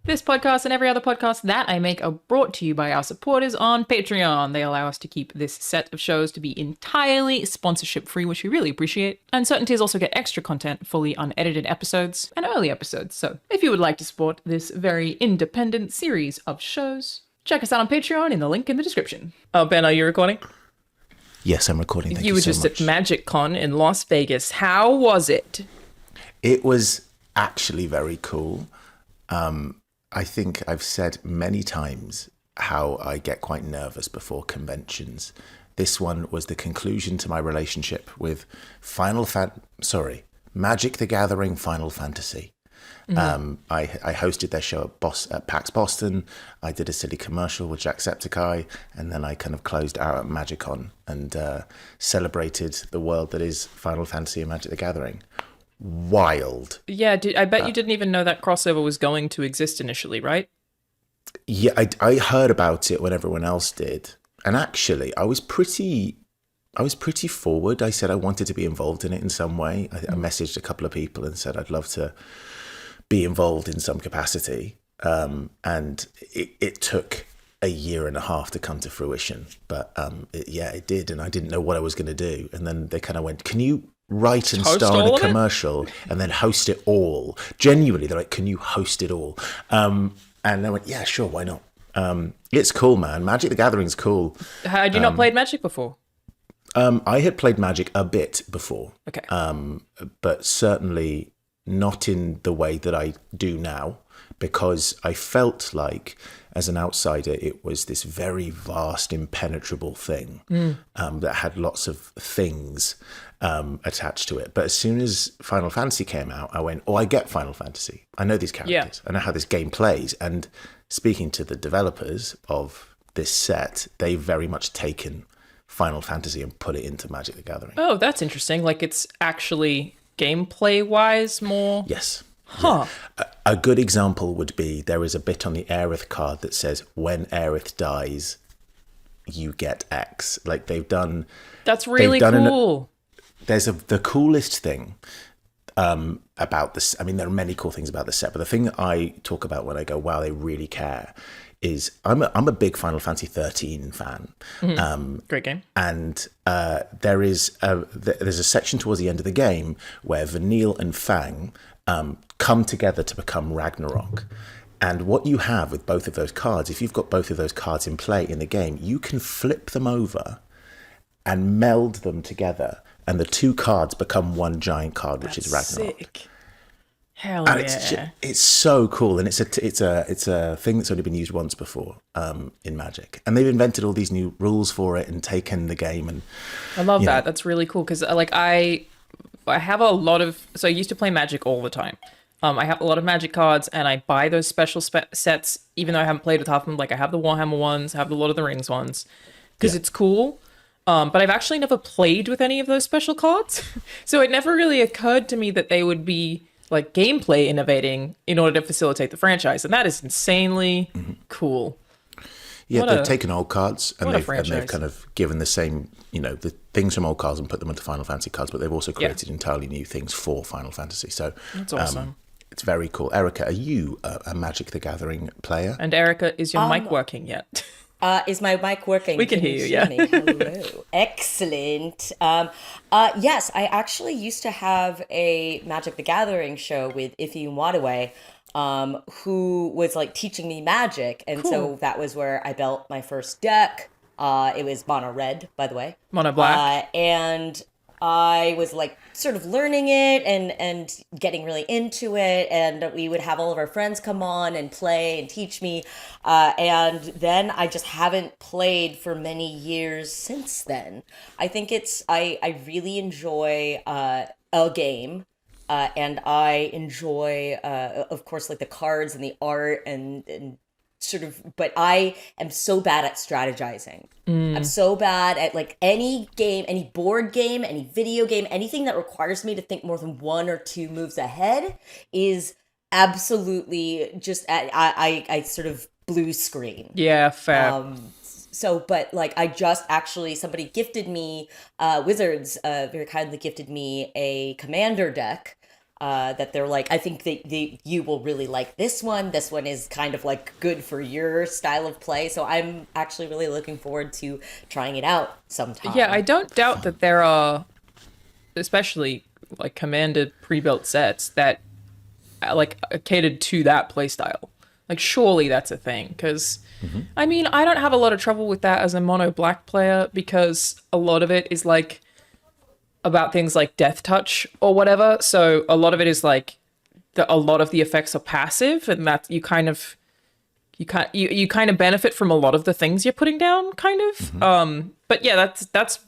This podcast and every other podcast that I make are brought to you by our supporters on Patreon. They allow us to keep this set of shows to be entirely sponsorship free, which we really appreciate. And certain tiers also get extra content, fully unedited episodes, and early episodes. So if you would like to support this very independent series of shows, check us out on Patreon in the link in the description. Oh, Ben, are you recording? Yes, I'm recording. Thank you You were so just much. at Magic Con in Las Vegas. How was it? It was actually very cool. I think I've said many times how I get quite nervous before conventions. This one was the conclusion to my relationship with Magic the Gathering Final Fantasy. I hosted their show at PAX Boston. I did a silly commercial with Jacksepticeye, and then I kind of closed out at MagicCon and celebrated the world that is Final Fantasy and Magic the Gathering. Wild. Yeah, I bet you didn't even know that crossover was going to exist initially, right? Yeah, I heard about it when everyone else did, and actually, I was pretty forward. I said I wanted to be involved in it in some way. I messaged a couple of people and said I'd love to be involved in some capacity. And it took a year and a half to come to fruition, but it did, and I didn't know what I was going to do. And then they kind of went, "Can you write and Host star in all a of it?" commercial and then host it all?" Genuinely, they're like, "Can you host it all?" And I went, "Yeah, sure, why not?" It's cool, man. Magic the Gathering's cool. Had you not played Magic before? I had played Magic a bit before, Okay. but certainly not in the way that I do now, because I felt like, as an outsider, it was this very vast, impenetrable thing that had lots of things attached to it. But as soon as Final Fantasy came out, I went, "Oh, I get Final Fantasy. I know these characters. I know how this game plays." And speaking to the developers of this set, they've very much taken Final Fantasy and put it into Magic the Gathering. Oh, that's interesting. Like, it's actually gameplay-wise more... Yes. Huh. A good example would be, there is a bit on the Aerith card that says, "When Aerith dies, you get X." Like, That's really cool. The coolest thing about this. I mean, there are many cool things about the set, but the thing that I talk about when I go, "Wow, they really care," is I'm a big Final Fantasy 13 fan. Great game. And there's a section towards the end of the game where Vanille and Fang come together to become Ragnarok. And what you have with both of those cards, if you've got both of those cards in play in the game, you can flip them over and meld them together, and the two cards become one giant card, which is Ragnarok. Sick. Hell And yeah. it's so cool, and it's a thing that's only been used once before in Magic, and they've invented all these new rules for it and taken the game. And I love that. That's really cool because I have a lot of... So I used to play Magic all the time. I have a lot of Magic cards, and I buy those special sets, even though I haven't played with half of them. Like, I have the Warhammer ones, I have the Lord of the Rings ones, because it's cool. But I've actually never played with any of those special cards. So it never really occurred to me that they would be, like, gameplay innovating in order to facilitate the franchise. And that is insanely cool. Yeah, they've taken old cards and they've franchise. kind of given the same, the things from old cards and put them into Final Fantasy cards, but they've also created entirely new things for Final Fantasy. So That's awesome. it's very cool. Erica, are you a Magic the Gathering player? And Erica, is your mic working yet? Is my mic working? We can hear you, yeah. Me? Hello. Excellent. Yes, I actually used to have a Magic the Gathering show with Ife Nwadwe, who was like teaching me Magic. And so that was where I built my first deck. It was mono red, by the way. Mono black. And I was like sort of learning it and getting really into it, and we would have all of our friends come on and play and teach me, and then I just haven't played for many years since then. I think I really enjoy a game, and I enjoy of course, like, the cards and the art and sort of, but I am so bad at strategizing. I'm so bad at, like, any game, any board game, any video game, anything that requires me to think more than one or two moves ahead is absolutely just, I sort of blue screen. Yeah, fair. So, but like, I just actually, somebody gifted me, Wizards very kindly gifted me a commander deck that they're like, I think that you will really like this one. This one is kind of like good for your style of play. So I'm actually really looking forward to trying it out sometime. Yeah, I don't doubt that there are, especially like commanded pre-built sets that like catered to that playstyle. Like surely that's a thing because I mean I don't have a lot of trouble with that as a mono black player because a lot of it is like about things like death touch or whatever. So a lot of it is like a lot of the effects are passive and that you kind of benefit from a lot of the things you're putting down kind of. But yeah, that's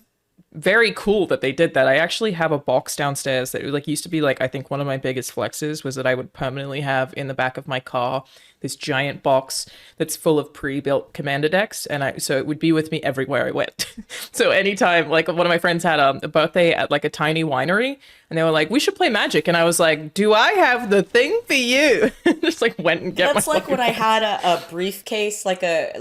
very cool that they did that. I actually have a box downstairs that like used to be like I think one of my biggest flexes was that I would permanently have in the back of my car this giant box that's full of pre-built commander decks, and so it would be with me everywhere I went. So anytime like one of my friends had a birthday at like a tiny winery and they were like, we should play Magic, and I was like, do I have the thing for you? Just like went and get That's my like when I box. had a briefcase, like a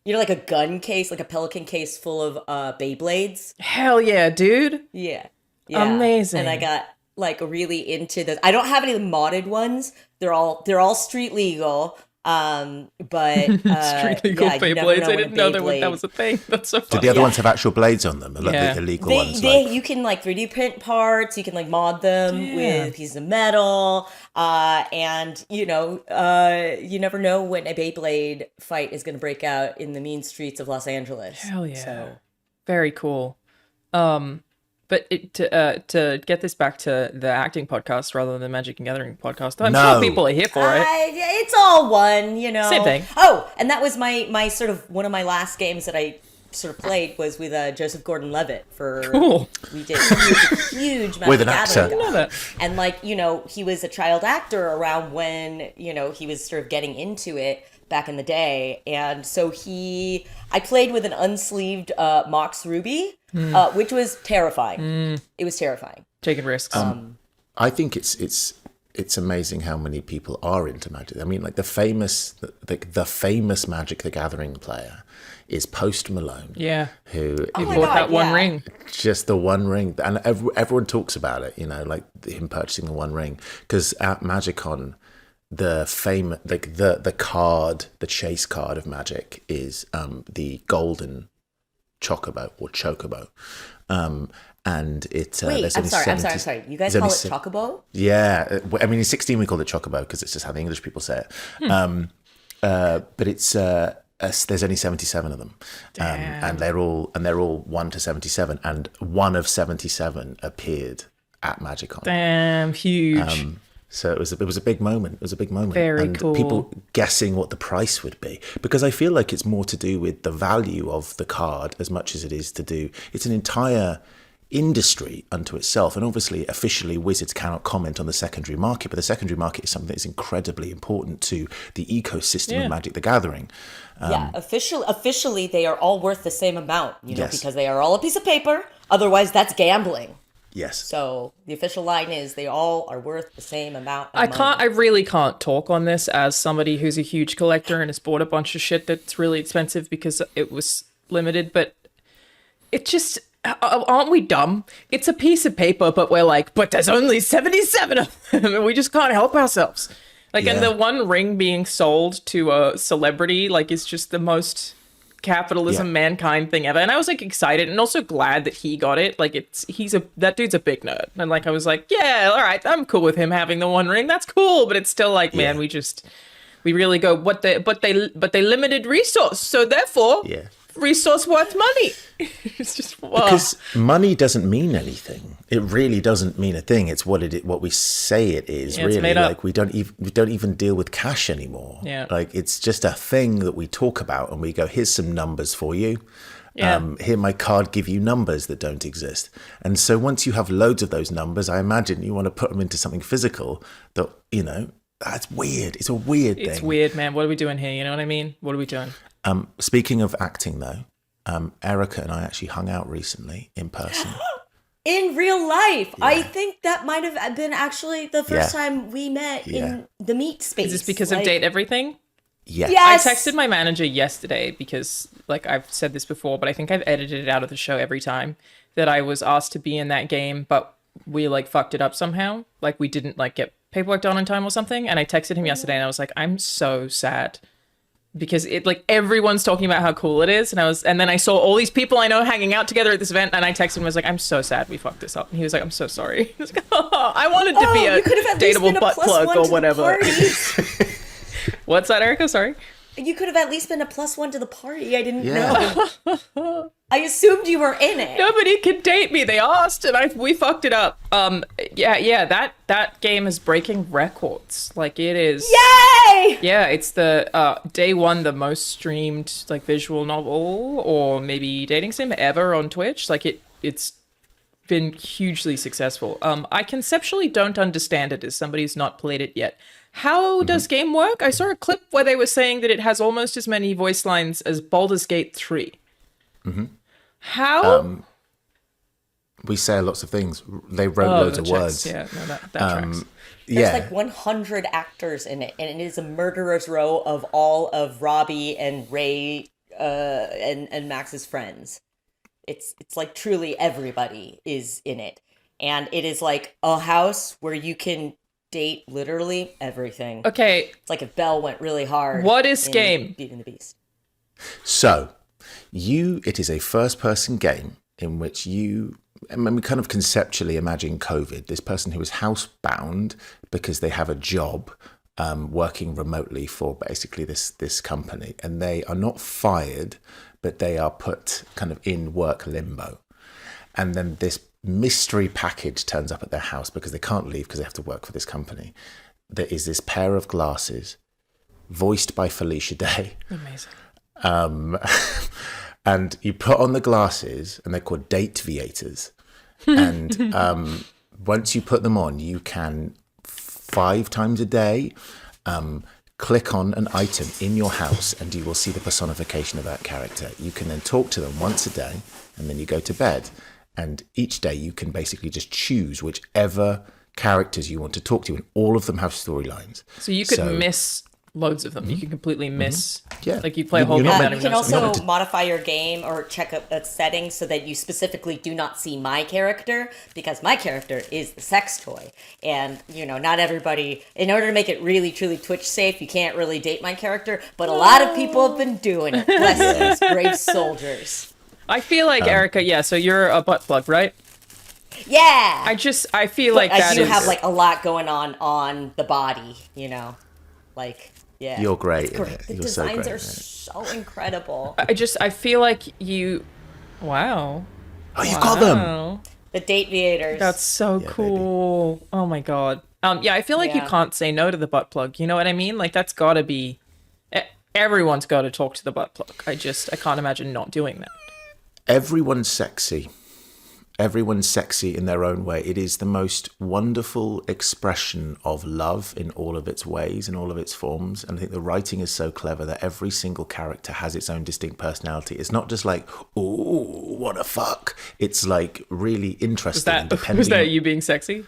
you know, like a gun case, like a Pelican case full of Beyblades. Hell yeah, dude. Yeah. Yeah. Amazing. And I got like really into the I don't have any of the modded ones. They're all street legal. But Street legal yeah, you never Beyblades. know I when didn't a know Beyblade- that was a thing. That's so Did funny. the other ones have actual blades on them? Like Yeah. the illegal They, ones? they Like, you can like 3D print parts. You can like mod them Damn. with pieces of metal. And you never know when a Beyblade fight is going to break out in the mean streets of Los Angeles. Hell yeah. So Very cool. But to get this back to the acting podcast rather than the Magic and Gathering podcast, I'm No. sure people are here for it. it's all one, you know. Same thing. Oh, and that was my sort of one of my last games that I sort of played was with Joseph Gordon-Levitt for Cool. we did huge Magic With an Gathering actor. guy. I know that. And like, you know, he was a child actor around when, you know, he was sort of getting into it back in the day. And so I played with an unsleeved Mox Ruby, which was terrifying. It was terrifying. Taking risks. I think it's amazing how many people are into Magic. I mean, like the famous Magic the Gathering player is Post Malone. yeah. Who He my bought God, that one yeah. ring. just the one ring, and everyone talks about it, you know, like him purchasing the one ring, because at MagicCon the card, the chase card of Magic is the golden chocobo or chocobo, and it Wait, there's I'm only sorry. 70 You guys there's call only it Chocobo? yeah, I mean in 16 we call it chocobo because it's just how the English people say it. But it's there's only 77 of them, and they're all 1 to 77, and one of 77 appeared at MagicCon. Damn, huge. So it was a big moment. It was a big moment. Very and cool. People guessing what the price would be, because I feel like it's more to do with the value of the card as much as it is to do. It's an entire industry unto itself, and obviously officially Wizards cannot comment on the secondary market, but the secondary market is something that is incredibly important to the ecosystem Yeah. of Magic the Gathering. Yeah, officially they are all worth the same amount, you know, Yes. because they are all a piece of paper. Otherwise, that's gambling. Yes. So the official line is they all are worth the same amount of I really can't talk on this as somebody who's a huge collector and has bought a bunch of shit that's really expensive because it was limited, but it just, aren't we dumb? It's a piece of paper, but we're like, but there's only 77 of them and we just can't help ourselves. Like, and Yeah. the one ring being sold to a celebrity, like, is just the most capitalism Yeah. mankind thing ever. And I was like excited and also glad that he got it. Like that dude's a big nerd. And like I was like, yeah, all right, I'm cool with him having the one ring. That's cool. But it's still like, man, Yeah. we really go but they limited resource. So therefore Yeah. resource worth money. It's just Because money doesn't mean anything. It really doesn't mean a thing. It's what we say it is. Yeah, it's really, made up. like we don't even deal with cash anymore. Yeah. Like it's just a thing that we talk about, and we go, here's some numbers for you. Yeah. Here, my card give you numbers that don't exist. And so once you have loads of those numbers, I imagine you want to put them into something physical that, you know, that's weird. It's a weird thing. it's weird, man. What are we doing here? You know what I mean? What are we doing? Speaking of acting, though, Erika and I actually hung out recently in person. in real life. I think that might have been actually the first Yeah. time we met Yeah. in the meet space. Is this because of Date Everything? Yeah. Yes. I texted my manager yesterday because, like, I've said this before, but I think I've edited it out of the show every time that I was asked to be in that game, but we like fucked it up somehow. Like we didn't like get paperwork done in time or something. And I texted him yesterday and I was like, I'm so sad because it like everyone's talking about how cool it is. And then I saw all these people I know hanging out together at this event and I texted him and was like, I'm so sad we fucked this up. And he was like, I'm so sorry. I was like, oh, I wanted to be a dateable butt plug or whatever. What's that, Erika? Sorry. You could have at least been a +1 to the party. I didn't know. I assumed you were in it. Nobody could date me. They asked, and we fucked it up. That game is breaking records. Like it is. Yay! Yeah, it's the day one, the most streamed like visual novel or maybe dating sim ever on Twitch. Like it's been hugely successful. I conceptually don't understand it as somebody who's not played it yet. How does game work? I saw a clip where they were saying that it has almost as many voice lines as Baldur's Gate 3. How? We say lots of things. They wrote loads of words. Yeah, no, that tracks. There's like 100 actors in it, and it is a murderer's row of all of Robbie and Ray and Max's friends. It's like truly everybody is in it, and it is like a house where you can date literally everything. Okay. It's like if Belle went really hard. What is game? Beauty and the Beast. So, it is a first-person game in which we kind of conceptually imagine COVID. This person who is housebound because they have a job working remotely for basically this company, and they are not fired, but they are put kind of in work limbo. And then this mystery package turns up at their house because they can't leave because they have to work for this company. There is this pair of glasses voiced by Felicia Day. Amazing. And you put on the glasses and they're called Dateviators. And once you put them on, you can 5 times a day click on an item in your house and you will see the personification of that character. You can then talk to them once a day and then you go to bed. And each day you can basically just choose whichever characters you want to talk to, and all of them have storylines. So you could miss loads of them. You can completely miss. Yeah. Like you play a whole game. You can also modify your game or check a setting so that you specifically do not see my character, because my character is the sex toy. And, not everybody, in order to make it really, truly Twitch safe, you can't really date my character, but a lot of people have been doing it. Bless those brave soldiers. I feel like, Erika, so you're a butt plug, right? Yeah. I feel like that I do is... have like a lot going on the body, like, yeah. You're great. It's great. The You're designs so great, are so incredible. I feel like you... Wow. Oh, you got them. The Dateviators. That's so cool. Baby. Oh my God. I feel like you can't say no to the butt plug. You know what I mean? Like that's gotta be... Everyone's got to talk to the butt plug. I can't imagine not doing that. Everyone's sexy. Everyone's sexy in their own way. It is the most wonderful expression of love in all of its ways, in all of its forms. And I think the writing is so clever that every single character has its own distinct personality. It's not just like, ooh, what a fuck. It's like really interesting. Was that you being sexy?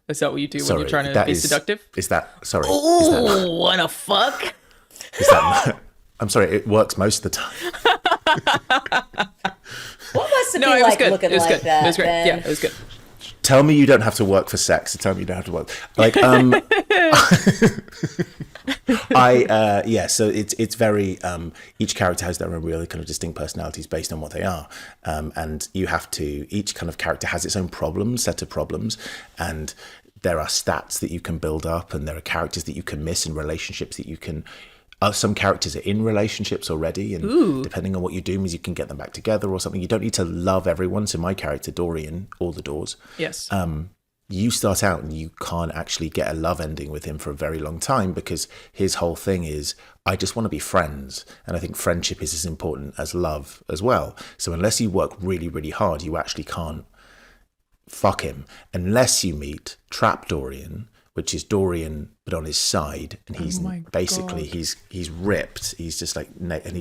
Is that what you do when you're trying to be seductive? Ooh, what a fuck. I'm sorry, it works most of the time. What must it be like looking like that? It was great. Ben? Yeah, it was good. Tell me you don't have to work for sex. Tell me you don't have to work. Like, so it's very, each character has their own really kind of distinct personalities based on what they are. And each kind of character has its own set of problems. And there are stats that you can build up and there are characters that you can miss and relationships that you can... some characters are in relationships already, and depending on what you do means you can get them back together or something. You don't need to love everyone. So my character, Dorian, all the doors. Yes. You start out and you can't actually get a love ending with him for a very long time because his whole thing is, I just want to be friends. And I think friendship is as important as love as well. So unless you work really, really hard, you actually can't fuck him unless you meet Trap Dorian, which is Dorian but on his side, and he's basically he's ripped. He's just like, and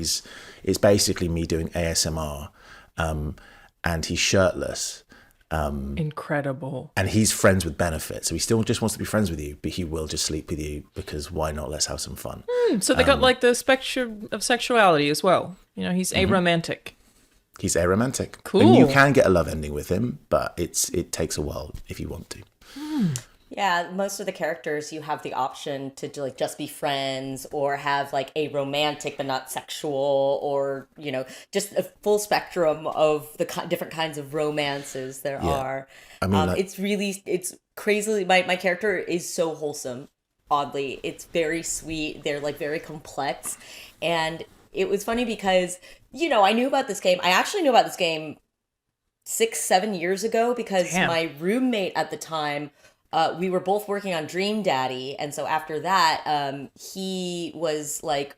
it's basically me doing ASMR, and he's shirtless. Incredible. And he's friends with benefit, so he still just wants to be friends with you, but he will just sleep with you because why not? Let's have some fun. So they got like the spectrum of sexuality as well. He's aromantic. He's aromantic. Cool. And you can get a love ending with him, but it takes a while if you want to. Yeah, most of the characters you have the option to like just be friends or have like a romantic but not sexual, or just a full spectrum of the different kinds of romances there are. I mean, it's crazily my character is so wholesome. Oddly, it's very sweet. They're like very complex, and it was funny because I knew about this game. I actually knew about this game 6-7 years ago because Damn. my roommate at the time. We were both working on Dream Daddy, and so after that, he was like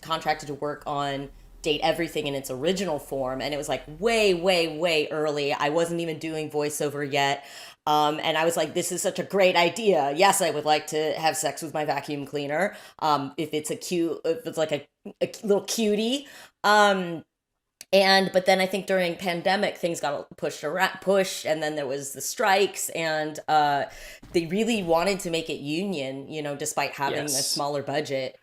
contracted to work on Date Everything in its original form, and it was like way, way, way early. I wasn't even doing voiceover yet, and I was like, "This is such a great idea. Yes, I would like to have sex with my vacuum cleaner. If it's like a little cutie." But then I think during pandemic things got pushed, and then there was the strikes, and they really wanted to make it union, despite having a smaller budget,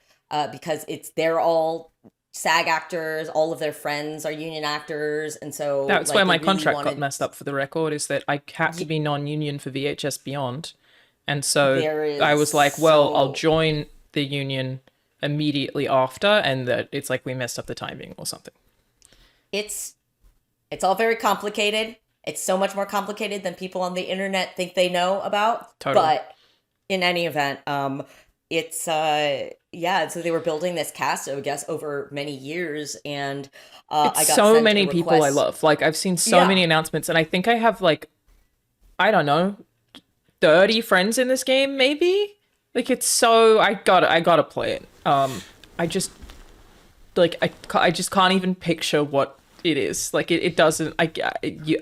because they're all SAG actors, all of their friends are union actors, and so that's why my contract got messed up, for the record, is that I had to be non-union for VHS Beyond, and so I was like, well, I'll join the union immediately after, and that it's like we messed up the timing or something. It's all very complicated. It's so much more complicated than people on the internet think they know about. Totally. But in any event, it's so they were building this cast, I guess, over many years, and I got so sent many a people I request. love. Like, I've seen so many announcements, and I think I have like, I don't know, 30 friends in this game, maybe. Like, it's so I gotta play it. I just like I just can't even picture what it is. Like, it doesn't. You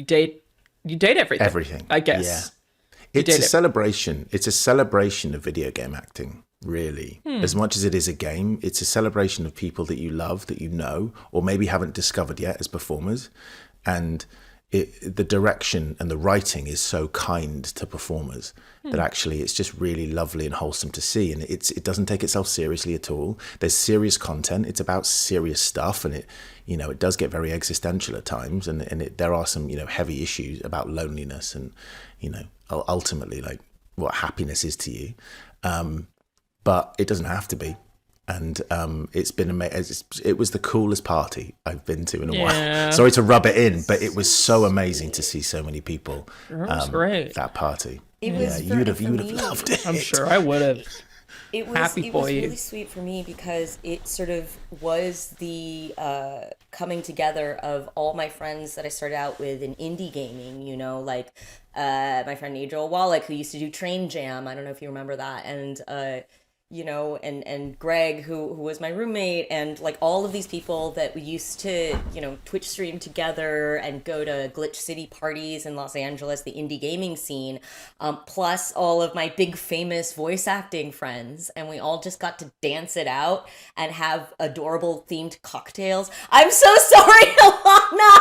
date everything. Everything, I guess. Yeah. It's a celebration. It's a celebration of video game acting, really. As much as it is a game, it's a celebration of people that you love, that you know, or maybe haven't discovered yet as performers. And the direction and the writing is so kind to performers that actually it's just really lovely and wholesome to see. And it doesn't take itself seriously at all. There's serious content. It's about serious stuff, and it does get very existential at times. And there are some heavy issues about loneliness and ultimately like what happiness is to you. But it doesn't have to be. And it's been amazing. It was the coolest party I've been to in a while. Sorry to rub it in, but it was so amazing to see so many people. That's great. That party. You would have loved it. I'm sure I would have. It was really sweet for me because it sort of was the coming together of all my friends that I started out with in indie gaming, like my friend Nigel Wallach, who used to do Train Jam. I don't know if you remember that. And and Greg, who was my roommate, and like all of these people that we used to, Twitch stream together and go to Glitch City parties in Los Angeles, the indie gaming scene, plus all of my big famous voice acting friends. And we all just got to dance it out and have adorable themed cocktails. I'm so sorry, Alana!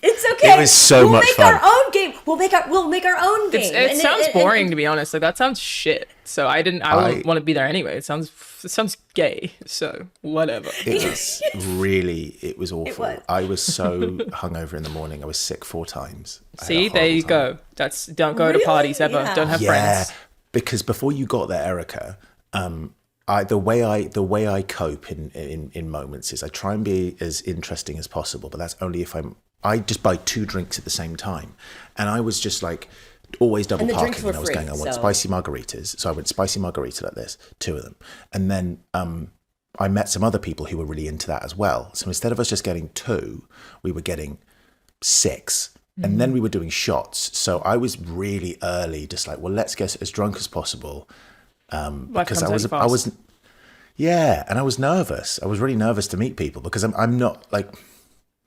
It's okay. It was so much fun. We'll make our own game. We'll make our own game. It sounds boring, to be honest. Like, that sounds shit. So I wouldn't want to be there anyway. It sounds gay. So whatever. It was awful. I was so hungover in the morning. I was sick 4 times. See, there you go. Don't go to parties ever. Yeah. Don't have friends. Because before you got there, Erika, the way I cope in moments is I try and be as interesting as possible, but that's only if I just buy 2 drinks at the same time. And I was just like always double parking, and I was going, I want spicy margaritas. So I went spicy margarita like this, 2 of them. And then I met some other people who were really into that as well. So instead of us just getting 2, we were getting 6. And then we were doing shots. So I was really early, just like, well, let's get as drunk as possible. Because I was and I was nervous. I was really nervous to meet people because I'm not like,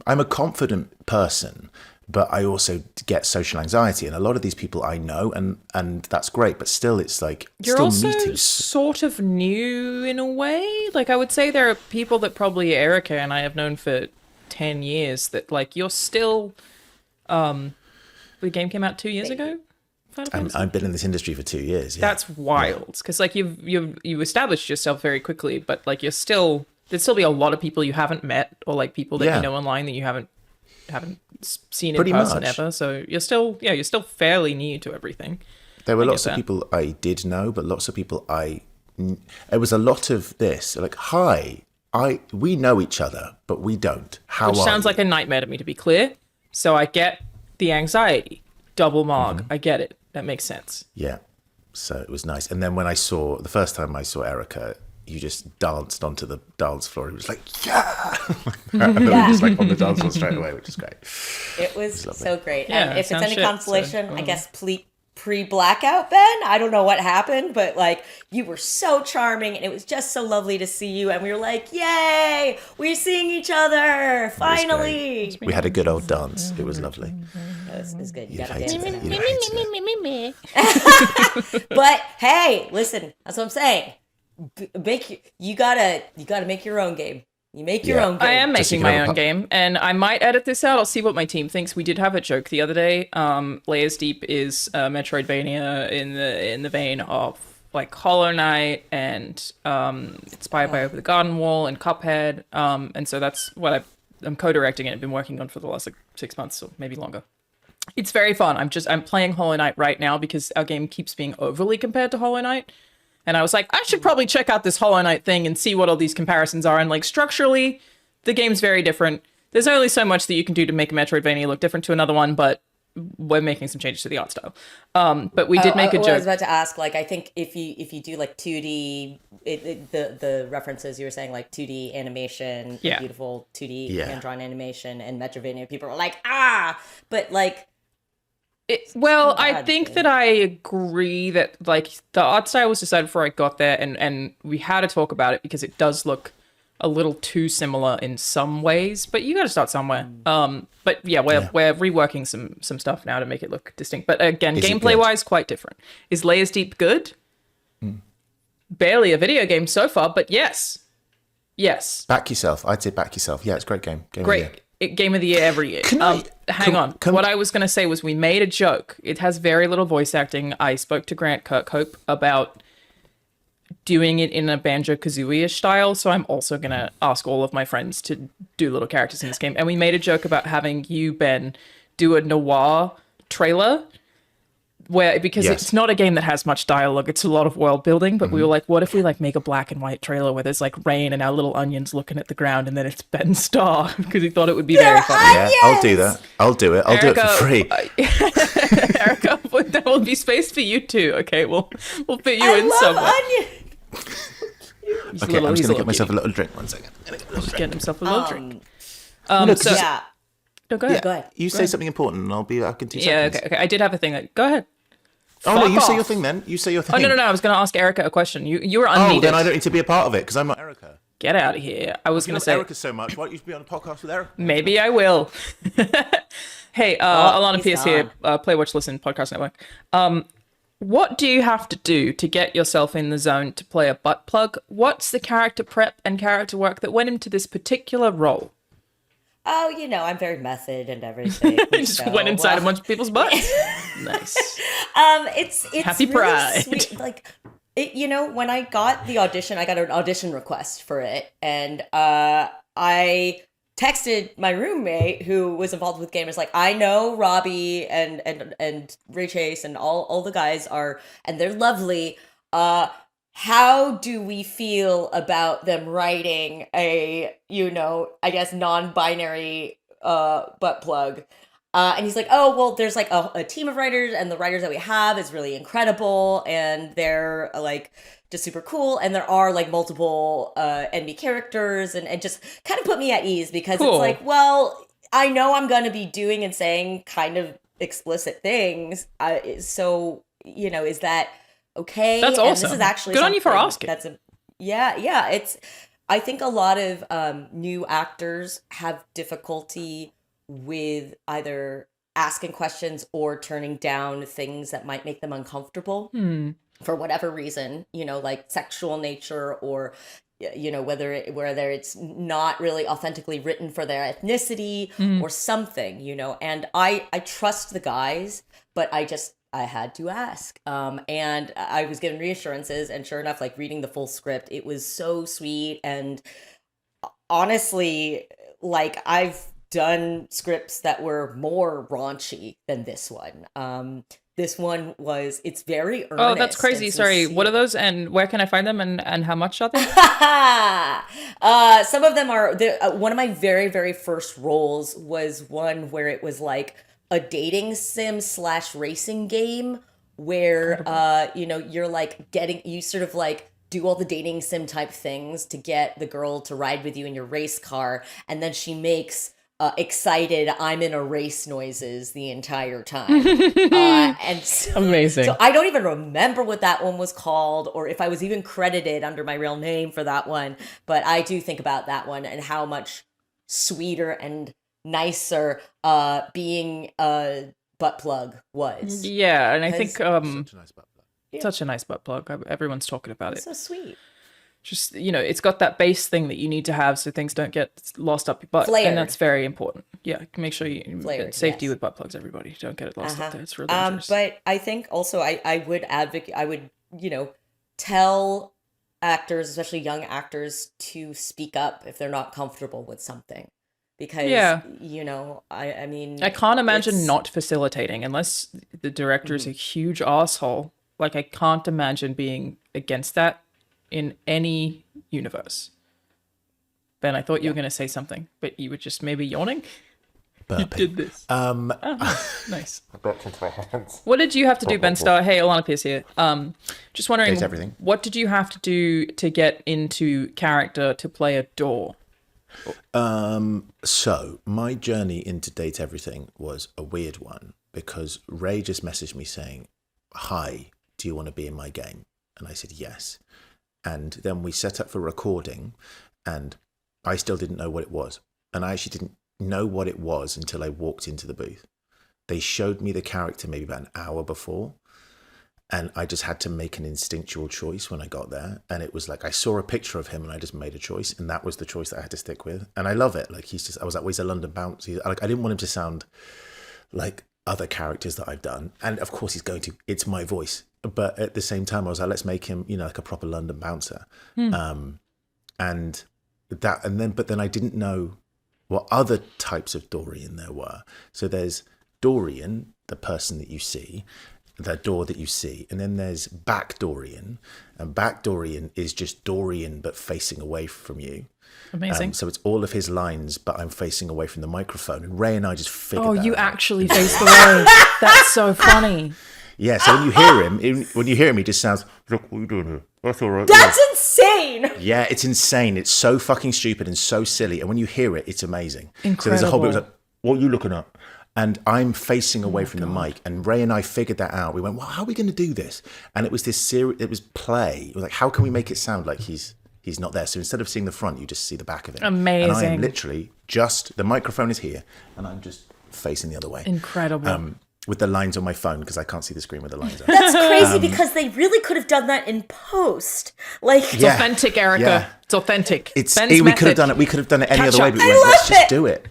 I'm a confident person, but I also get social anxiety, and a lot of these people I know, and that's great, but still it's like You're still also meetings. sort of new in a way. Like, I would say there are people that probably Erika and I have known for 10 years that like you're still the game came out 2 years ago. I've been in this industry for 2 years. Yeah. That's wild, because like you established yourself very quickly, but like you're still there'd still be a lot of people you haven't met, or like people that Yeah. you know online that you haven't seen in Pretty person much. ever. So you're still fairly new to everything. There were I get lots of that. people I did know, but lots of people it was a lot of this, like, hi, we know each other, but we don't. How Which are sounds you? like a nightmare to me, to be clear. So I get the anxiety. Double Mog. I get it. That makes sense. Yeah. So it was nice. And then when the first time I saw Erika, you just danced onto the dance floor. It was like, yeah! And then we were just like on the dance floor straight away, which is great. It was so great. Yeah, And if it's sounds any shit, consolation, I guess pre-blackout, Ben, I don't know what happened, but like you were so charming and it was just so lovely to see you. And we were like, yay, we're seeing each other finally. We had a good old dance. It was lovely. It was good. You You'd gotta hate dance it. now. You'd hate it. But hey, listen, that's what I'm saying. You gotta make your own game. You make your Yeah. own game. I am Just so making you can my have a own game, and I might edit this out. I'll see what my team thinks. We did have a joke the other day. Layers Deep is Metroidvania in the vein of like Hollow Knight and inspired by Over the Garden Wall and Cuphead. And so that's what I'm co-directing it. I've been working on for the last like 6 months or maybe longer. It's very fun. I'm playing Hollow Knight right now because our game keeps being overly compared to Hollow Knight. And I was like, I should probably check out this Hollow Knight thing and see what all these comparisons are. And like structurally, the game's very different. There's only so much that you can do to make a Metroidvania look different to another one, but we're making some changes to the art style. But we did make a I was joke. about to ask, like, I think if you do like 2D, the references you were saying, like 2D animation, Yeah. beautiful 2D Yeah. hand-drawn animation, and Metroidvania, people are like, but like, Well, I bad think thing. that I agree that like the art style was decided before I got there, and we had to talk about it because it does look a little too similar in some ways. But you got to start somewhere. But yeah, we're reworking some stuff now to make it look distinct. But again, Is it gameplay good? wise, quite different. Is Layers Deep good? Barely a video game so far, but yes, Back yourself. I'd say back yourself. Yeah, it's a great game. Game of the year. great. Game of the year every year. Hang on. What I was going to say was we made a joke. It has very little voice acting. I spoke to Grant Kirkhope about doing it in a Banjo-Kazooie-ish style, so I'm also going to ask all of my friends to do little characters in this game. And we made a joke about having you, Ben, do a noir trailer because Yes. it's not a game that has much dialogue. It's a lot of world building, but we were like, what if we like make a black and white trailer where there's like rain and our little onions looking at the ground and then it's Ben Starr because he thought it would be very funny. Yeah, I'll do that. I'll do it. I'll do it for free. Erica, there will be space for you too. Okay, we'll fit you I in love somewhere. onion. Okay, I'm just going to get myself a little drink. 1 second. Just getting himself a little drink. No, 'cause it's- Yeah. No, go ahead. Go ahead. You say something important and I can 2 Yeah, seconds. okay. I did have a thing. Go ahead. Oh, no, Fuck you say your off. thing then. You say your thing. Oh, no. I was going to ask Erica a question. You were Oh, unmuted. then I don't need to be a part of it because I'm not Erika. Get out of here. I was You going love to say, Erika so much. Why don't you be on a podcast with Erika? maybe I will. Hey, Alana he's Pierce here, Play, Watch, Listen Podcast Network. What do you have to do to get yourself in the zone to play a butt plug? What's the character prep and character work that went into this particular role? Oh, I'm very method and everything. Just went inside a bunch of people's butts. Nice. It's Happy really Pride. sweet. Like, when I got the audition, I got an audition request for it, and I texted my roommate who was involved with gamers, like, I know Robbie and Ray Chase and all the guys are, and they're lovely. How do we feel about them writing a, I guess non-binary butt plug? And he's like, oh, well, there's like a team of writers, and the writers that we have is really incredible, and they're like just super cool, and there are like multiple enemy characters, and just kind of put me at ease because Cool. it's like, well, I know I'm going to be doing and saying kind of explicit things. So, is that okay? That's And awesome. this is actually Good on you for something asking. yeah. I think a lot of new actors have difficulty with either asking questions or turning down things that might make them uncomfortable for whatever reason, like sexual nature or whether it's not really authentically written for their ethnicity or something, and I trust the guys, but I had to ask. And I was given reassurances, and sure enough, like reading the full script, it was so sweet. And honestly, like I've done scripts that were more raunchy than this one. This one was, it's very earnest. Oh, that's crazy. And Sorry. What are sincere. those and where can I find them and how much are they? Some of them are one of my very, very first roles was one where it was like a dating sim slash racing game where you're like you sort of like do all the dating sim type things to get the girl to ride with you in your race car, and then she makes excited I'm in a race noises the entire time. And so, Amazing. so I don't even remember what that one was called or if I was even credited under my real name for that one. But I do think about that one and how much sweeter and nicer being a butt plug was. Yeah, and I think Such a nice butt plug. such a nice butt plug. Everyone's talking about it. So sweet. Just, it's got that base thing that you need to have so things don't get lost up your butt. Flared. And that's very important. Yeah, make sure you Flared, safety yes. with butt plugs, everybody. Don't get it lost up there. It's really dangerous. But I think also I would advocate, I would, tell actors, especially young actors, to speak up if they're not comfortable with something. Because, Yeah. I mean... I can't imagine it's- not facilitating unless the director is a huge asshole. Like, I can't imagine being against that in any universe. Ben, I thought you were going to say something, but you were just maybe yawning. You Burping. did this. Nice. I burped into my hands. What did you have to do, Ben Starr? Hey, Alana Pierce here. Just wondering, Date everything. what did you have to do to get into character to play a door? So my journey into Date Everything was a weird one because Ray just messaged me saying, "Hi, do you want to be in my game?" And I said yes. And then we set up for recording, and I still didn't know what it was. And I actually didn't know what it was until I walked into the booth. They showed me the character maybe about an hour before, and I just had to make an instinctual choice when I got there. And it was like I saw a picture of him and I just made a choice, and that was the choice that I had to stick with. And I love it. Like I was like, well, he's a London bounce. I didn't want him to sound like other characters that I've done. And of course it's my voice. But at the same time, I was like, let's make him, like a proper London bouncer. But then I didn't know what other types of Dorian there were. So there's Dorian, the person that you see, the door that you see, and then there's back Dorian, and back Dorian is just Dorian but facing away from you. Amazing. So it's all of his lines, but I'm facing away from the microphone. And Ray and I just figured that You out. actually faced away. That's so funny. Yeah, so when you hear him, he just sounds, "Look, what are you doing here? That's all right." That's insane! Yeah, it's insane. It's so fucking stupid and so silly. And when you hear it, it's amazing. Incredible. So there's a whole bit like, "What are you looking at?" And I'm facing away from the mic. And Ray and I figured that out. We went, well, how are we going to do this? And it was this series. It was play. It was like, how can we make it sound like he's not there? So instead of seeing the front, you just see the back of him. Amazing. And I am literally the microphone is here, and I'm just facing the other way. Incredible. With the lines on my phone because I can't see the screen with the lines on. That's crazy because they really could have done that in post. Like, It's authentic, Erica. Yeah. It's authentic. We Ben's could have method. done it. We could have done it any Catch other way, up. but we I went, let's love just it. do it.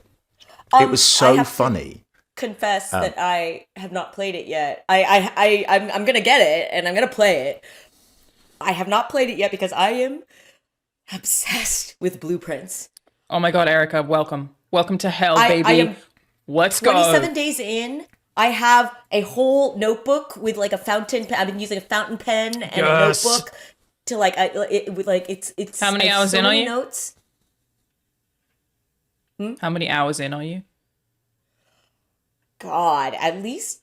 It was I so have to funny. confess that I have not played it yet. I'm gonna get it and I'm gonna play it. I have not played it yet because I am obsessed with blueprints. Oh my God, Erica, welcome. Welcome to hell, baby. I am Let's go. 27 days in. I have a whole notebook with like a fountain pen. I've been using a fountain pen and Yes. a notebook to it's. How many I have hours so in are many you? Notes. How many hours in are you? God, at least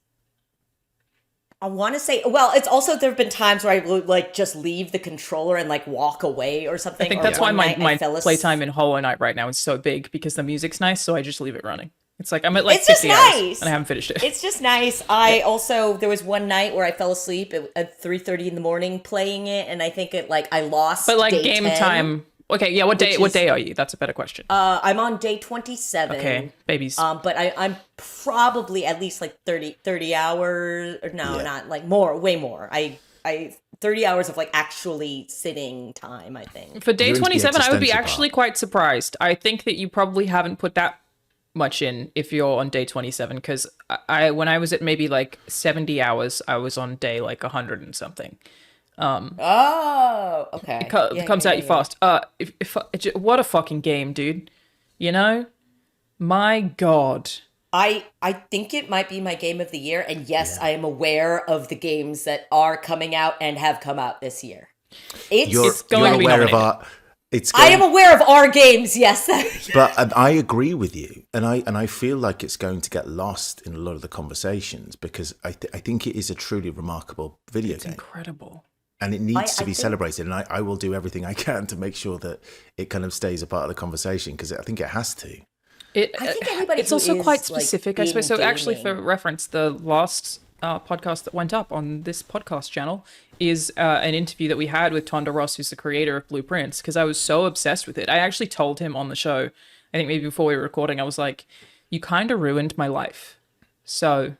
I want to say. Well, it's also there have been times where I would like just leave the controller and like walk away or something. I think or that's why one my night I my fell asleep. playtime in Hollow Knight right now is so big because the music's nice, so I just leave it running. It's like I'm at like It's just 50 hours nice. and I haven't finished it. It's just nice. I also there was one night where I fell asleep at 3:30 in the morning playing it, and I think I lost. But like day game 10. time. Okay, yeah. What day? which What is- day are you? That's a better question. I'm on day 27. Okay, babies. But I'm probably at least like 30 hours. Or no, Yeah. not like more, way more. I 30 hours of like actually sitting time, I think. For day You're into the 27, I would be existential actually part. quite surprised. I think that you probably haven't put that much in if you're on day 27 because I when I was at maybe like 70 hours, I was on day like 100 and something. Oh, okay. It comes at you fast. What a fucking game, dude. You know? My God. I think it might be my game of the year, and yes, Yeah. I am aware of the games that are coming out and have come out this year. You're It's going you're to be aware of nominated. our. It's I am going, aware of our games, yes. but I agree with you, and I feel like it's going to get lost in a lot of the conversations because I think it is a truly remarkable video It's game. incredible. And it needs to I be think- celebrated, and I will do everything I can to make sure that it kind of stays a part of the conversation because I think it has to. I think anybody It's who also is, quite like, specific, I in suppose. So actually, for gaming- reference, the last podcast that went up on this podcast channel is an interview that we had with Tonda Ross, who's the creator of Blueprints, because I was so obsessed with it. I actually told him on the show, I think maybe before we were recording, I was like, you kind of ruined my life. So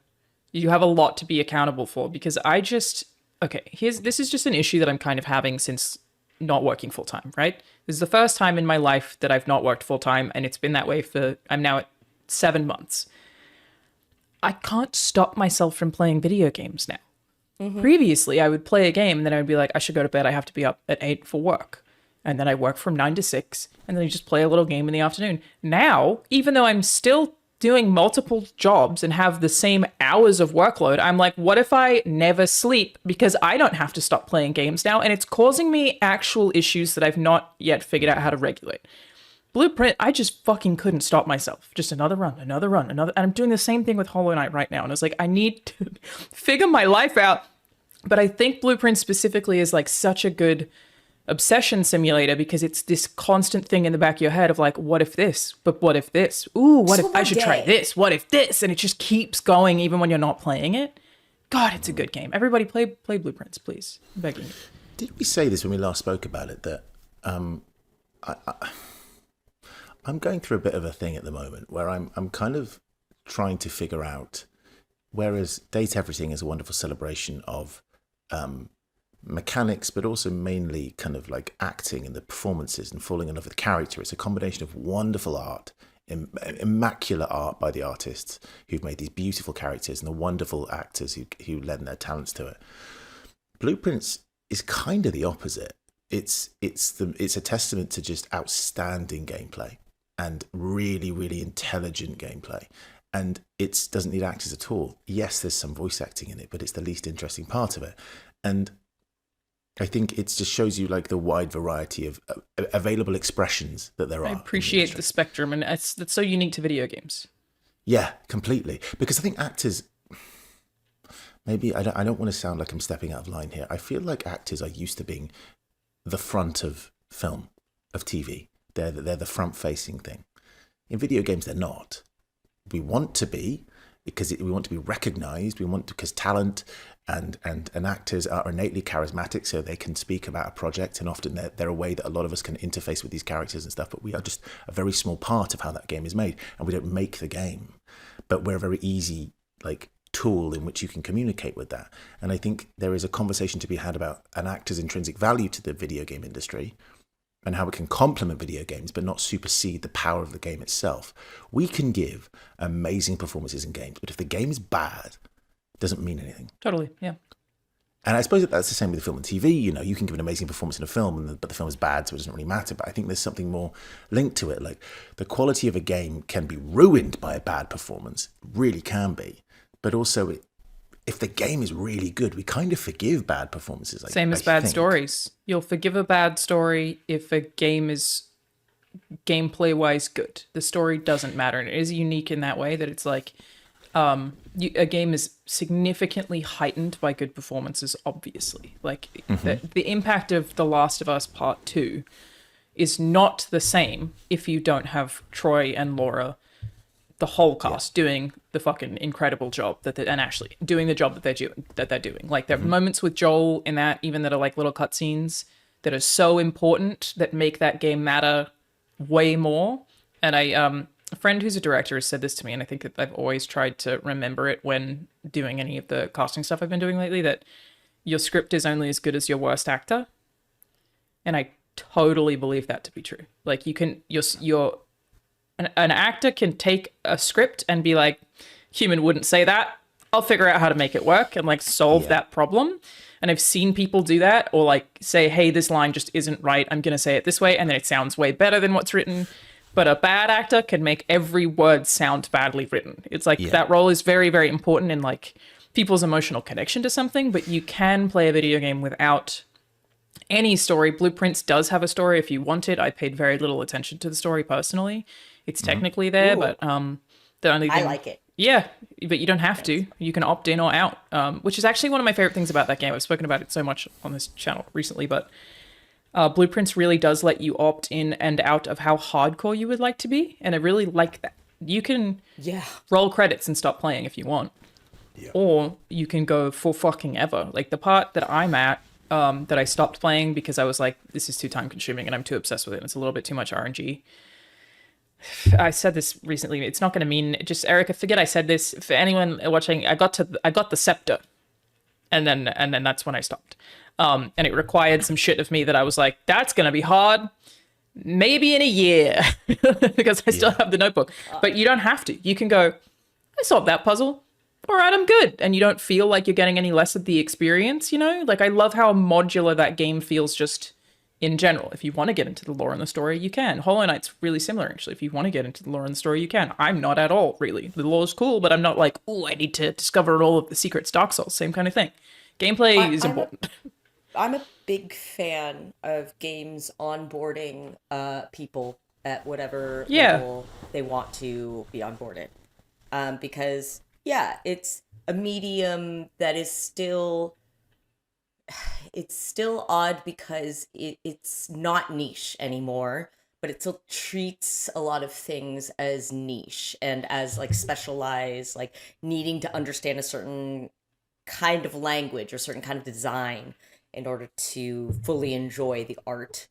you have a lot to be accountable for because this is just an issue that I'm kind of having since not working full time, right? This is the first time in my life that I've not worked full time, and it's been that way I'm now at 7 months. I can't stop myself from playing video games now. Previously, I would play a game and then I would be like, I should go to bed. I have to be up at 8 for work. And then I work from 9 to 6, and then I just play a little game in the afternoon. Now, even though I'm still doing multiple jobs and have the same hours of workload, I'm like, what if I never sleep because I don't have to stop playing games now? And it's causing me actual issues that I've not yet figured out how to regulate. Blueprint, I just fucking couldn't stop myself. Just another run. And I'm doing the same thing with Hollow Knight right now. And I was like, I need to figure my life out. But I think Blueprint specifically is like such a good obsession simulator because it's this constant thing in the back of your head of like, what if this? But what if this? Ooh, what if I should try this? What if this? And it just keeps going even when you're not playing it. God, it's a good game. Everybody play Blueprints, please. I'm begging you. Did we say this when we last spoke about it that I'm going through a bit of a thing at the moment where I'm kind of trying to figure out, whereas Date Everything is a wonderful celebration of mechanics, but also mainly kind of like acting and the performances and falling in love with the character. It's a combination of wonderful art, immaculate art by the artists who've made these beautiful characters and the wonderful actors who lend their talents to it. Blueprints is kind of the opposite. It's a testament to just outstanding gameplay and really, really intelligent gameplay. And it doesn't need actors at all. Yes, there's some voice acting in it, but it's the least interesting part of it. And I think it just shows you like the wide variety of available expressions that there are. I appreciate the spectrum, and that's so unique to video games. Yeah, completely. Because I think actors, maybe I don't want to sound like I'm stepping out of line here. I feel like actors are used to being the front of film, of TV. They're the front-facing thing. In video games, they're not. We want to be, because we want to be recognized. We want to, because talent and actors are innately charismatic, so they can speak about a project, and often they're a way that a lot of us can interface with these characters and stuff. But we are just a very small part of how that game is made, and we don't make the game, but we're a very easy tool in which you can communicate with that. And I think there is a conversation to be had about an actor's intrinsic value to the video game industry, and how it can complement video games but not supersede the power of the game itself. We can give amazing performances in games, but if the game is bad, it doesn't mean anything. Totally, yeah. And I suppose that's the same with film and TV. You can give an amazing performance in a film, but the film is bad, so it doesn't really matter. But I think there's something more linked to it. Like, the quality of a game can be ruined by a bad performance, really can be. But also, if the game is really good, we kind of forgive bad performances. Same as bad stories. You'll forgive a bad story if a game is gameplay-wise good. The story doesn't matter. And it is unique in that way that it's like a game is significantly heightened by good performances, obviously. Like, the impact of The Last of Us Part 2 is not the same if you don't have Troy and Laura, the whole cast, doing the fucking incredible job and actually doing the job that they're doing. Like, there are moments with Joel in that, even that are like little cutscenes that are so important that make that game matter way more. And a friend who's a director has said this to me, and I think that I've always tried to remember it when doing any of the casting stuff I've been doing lately, that your script is only as good as your worst actor. And I totally believe that to be true. Like, you can, an actor can take a script and be like, human wouldn't say that. I'll figure out how to make it work and solve that problem. And I've seen people do that, or like say, hey, this line just isn't right, I'm gonna say it this way, and then it sounds way better than what's written. But a bad actor can make every word sound badly written. It's like Yeah. that role is very, very important in like people's emotional connection to something, but you can play a video game without any story. Blueprints does have a story if you want it. I paid very little attention to the story personally. It's technically there, Ooh. but the only I thing, like it. yeah, but you don't have to. You can opt in or out, which is actually one of my favorite things about that game. I've spoken about it so much on this channel recently, but Blueprints really does let you opt in and out of how hardcore you would like to be, and I really like that. You can Yeah. roll credits and stop playing if you want, or you can go full fucking ever. Like the part that I'm at, that I stopped playing because I was like, this is too time consuming and I'm too obsessed with it. And it's a little bit too much RNG. I said this recently. It's not going to mean just Erica. Forget I said this. For anyone watching, I got the scepter, and then that's when I stopped. And it required some shit of me that I was like, that's going to be hard. Maybe in a year, because I still have the notebook. But you don't have to. You can go, I solved that puzzle. All right, I'm good. And you don't feel like you're getting any less of the experience, you know? Like, I love how modular that game feels just in general. If you want to get into the lore and the story, you can. Hollow Knight's really similar, actually. If you want to get into the lore and the story, you can. I'm not at all, really. The lore's cool, but I'm not like, oh, I need to discover all of the secrets. Dark Souls, same kind of thing. Gameplay is important. I'm a big fan of games onboarding people at whatever level they want to be onboarded. Because, yeah, it's a medium that is still... It's still odd because it's not niche anymore, but it still treats a lot of things as niche and as, like, specialized, like, needing to understand a certain kind of language or certain kind of design in order to fully enjoy the art.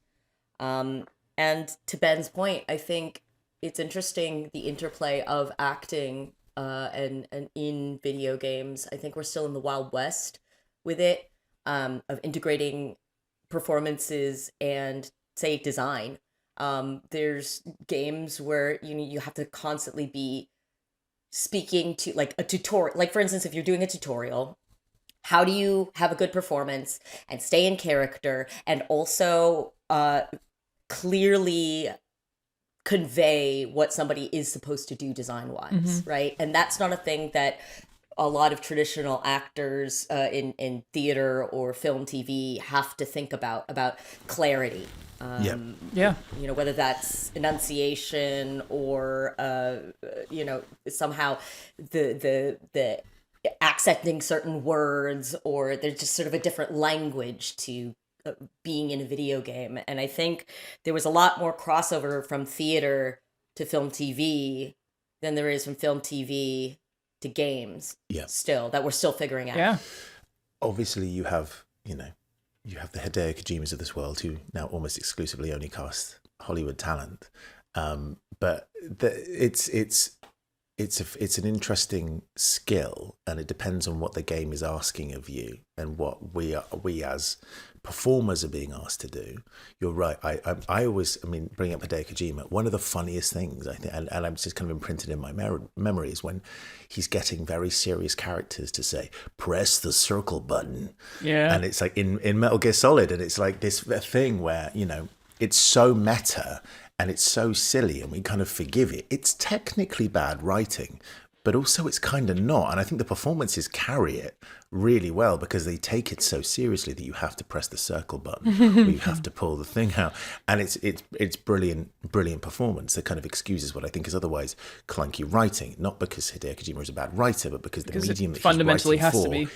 And to Ben's point, I think it's interesting the interplay of acting and in video games. I think we're still in the Wild West with it, of integrating performances and, say, design. There's games where you have to constantly be speaking to, like, a tutorial. Like, for instance, if you're doing a tutorial, how do you have a good performance and stay in character and also clearly convey what somebody is supposed to do design-wise, right? And that's not a thing that a lot of traditional actors in theater or film, TV have to think about clarity. Yeah. Whether that's enunciation or somehow the accenting certain words, or there's just sort of a different language to being in a video game. And I think there was a lot more crossover from theater to film TV than there is from film TV to games. Yeah. Still, that we're still figuring out. Yeah. Obviously, you have the Hideo Kojimas of this world who now almost exclusively only cast Hollywood talent. But it's an interesting skill, and it depends on what the game is asking of you and what we as performers are being asked to do. You're right. I always, bring up Hideo Kojima. One of the funniest things, I think, and I'm just kind of imprinted in my memory, is when he's getting very serious characters to say, press the circle button. Yeah. And it's like in Metal Gear Solid, and it's like this thing where, it's so meta and it's so silly and we kind of forgive it. It's technically bad writing, but also it's kind of not. And I think the performances carry it really well because they take it so seriously that you have to press the circle button or you have to pull the thing out. And it's brilliant performance that kind of excuses what I think is otherwise clunky writing. Not because Hideo Kojima is a bad writer, but because the medium that fundamentally he's writing has to be.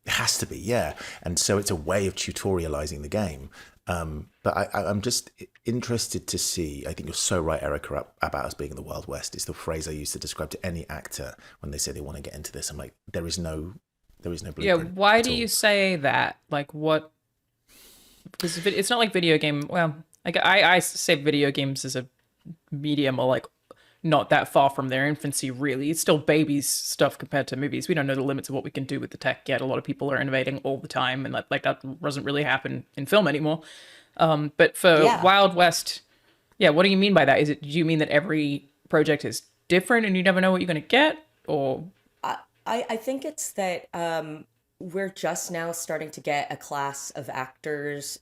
It has to be, yeah. And so it's a way of tutorializing the game. But I'm just interested to see, I think you're so right, Erica, about us being in the Wild West. It's the phrase I used to describe to any actor when they say they want to get into this. I'm like, there is no blueprint. Yeah, why do you say that? Like, what? Because it's not like video game. Well, like I say video games as a medium are like not that far from their infancy, really. It's still babies stuff compared to movies. We don't know the limits of what we can do with the tech yet. A lot of people are innovating all the time, and that doesn't really happen in film anymore. But for Wild West, yeah, what do you mean by that? Do you mean that every project is different and you never know what you're going to get, or? I think it's that we're just now starting to get a class of actors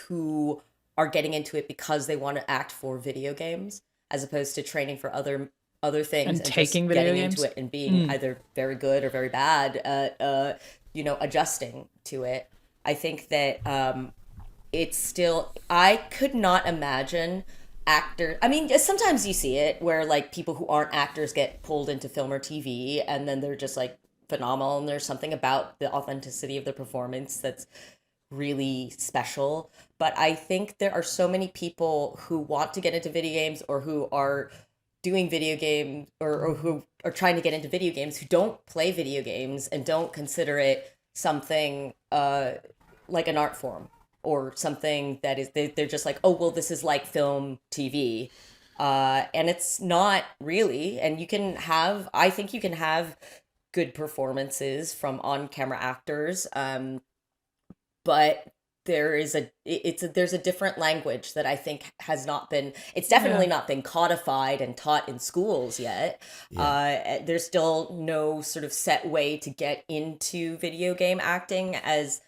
who are getting into it because they want to act for video games as opposed to training for other things And and taking just video getting into games. it and being either very good or very bad at adjusting to it. I think that it's still, I could not imagine actors. I mean, sometimes you see it where like people who aren't actors get pulled into film or TV and then they're just like phenomenal, and there's something about the authenticity of the performance that's really special. But I think there are so many people who want to get into video games or who are doing video games, or who are trying to get into video games, who don't play video games and don't consider it something like an art form, or something that is, they're just like, oh well, this is like film, TV, and it's not really. And you can have, I think you can have good performances from on-camera actors, but there's a different language that I think has not been, it's definitely not been codified and taught in schools yet. There's still no sort of set way to get into video game acting as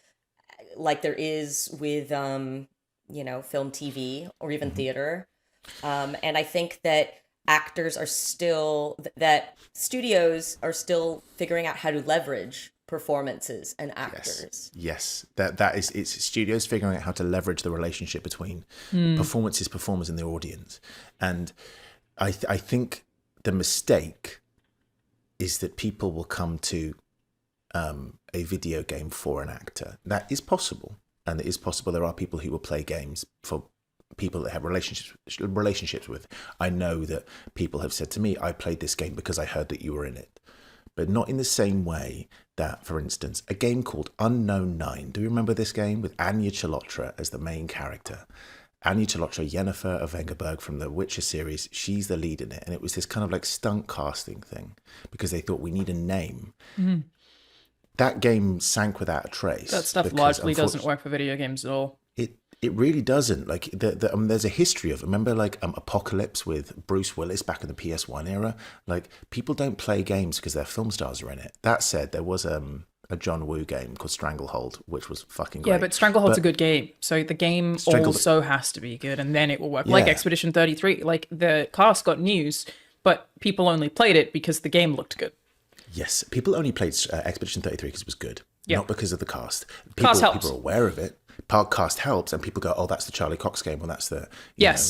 like there is with film, TV, or even theater. And I think that actors are still, that studios are still figuring out how to leverage performances and actors. Yes. That is, it's studios figuring out how to leverage the relationship between performances, performers, and the audience. And I think the mistake is that people will come to a video game for an actor. That is possible, and it is possible. There are people who will play games for people that have relationships with. I know that people have said to me, I played this game because I heard that you were in it. But not in the same way that, for instance, a game called Unknown 9. Do you remember this game with Anya Chalotra as the main character? Anya Chalotra, Yennefer of Vengerberg from the Witcher series, she's the lead in it. And it was this kind of like stunt casting thing because they thought we need a name. Mm-hmm. That game sank without a trace. That stuff largely doesn't work for video games at all. It really doesn't. Like there's a history of, remember like Apocalypse with Bruce Willis back in the PS1 era. Like people don't play games because their film stars are in it. That said, there was a John Woo game called Stranglehold, which was fucking great. Yeah, but Stranglehold's a good game. So the game also has to be good, and then it will work. Like Expedition 33, like the cast got news, but people only played it because the game looked good. Yes, people only played Expedition 33 because it was good, not because of the cast. Cast helps. People are aware of it. Cast helps, and people go, "Oh, that's the Charlie Cox game," or "That's the..."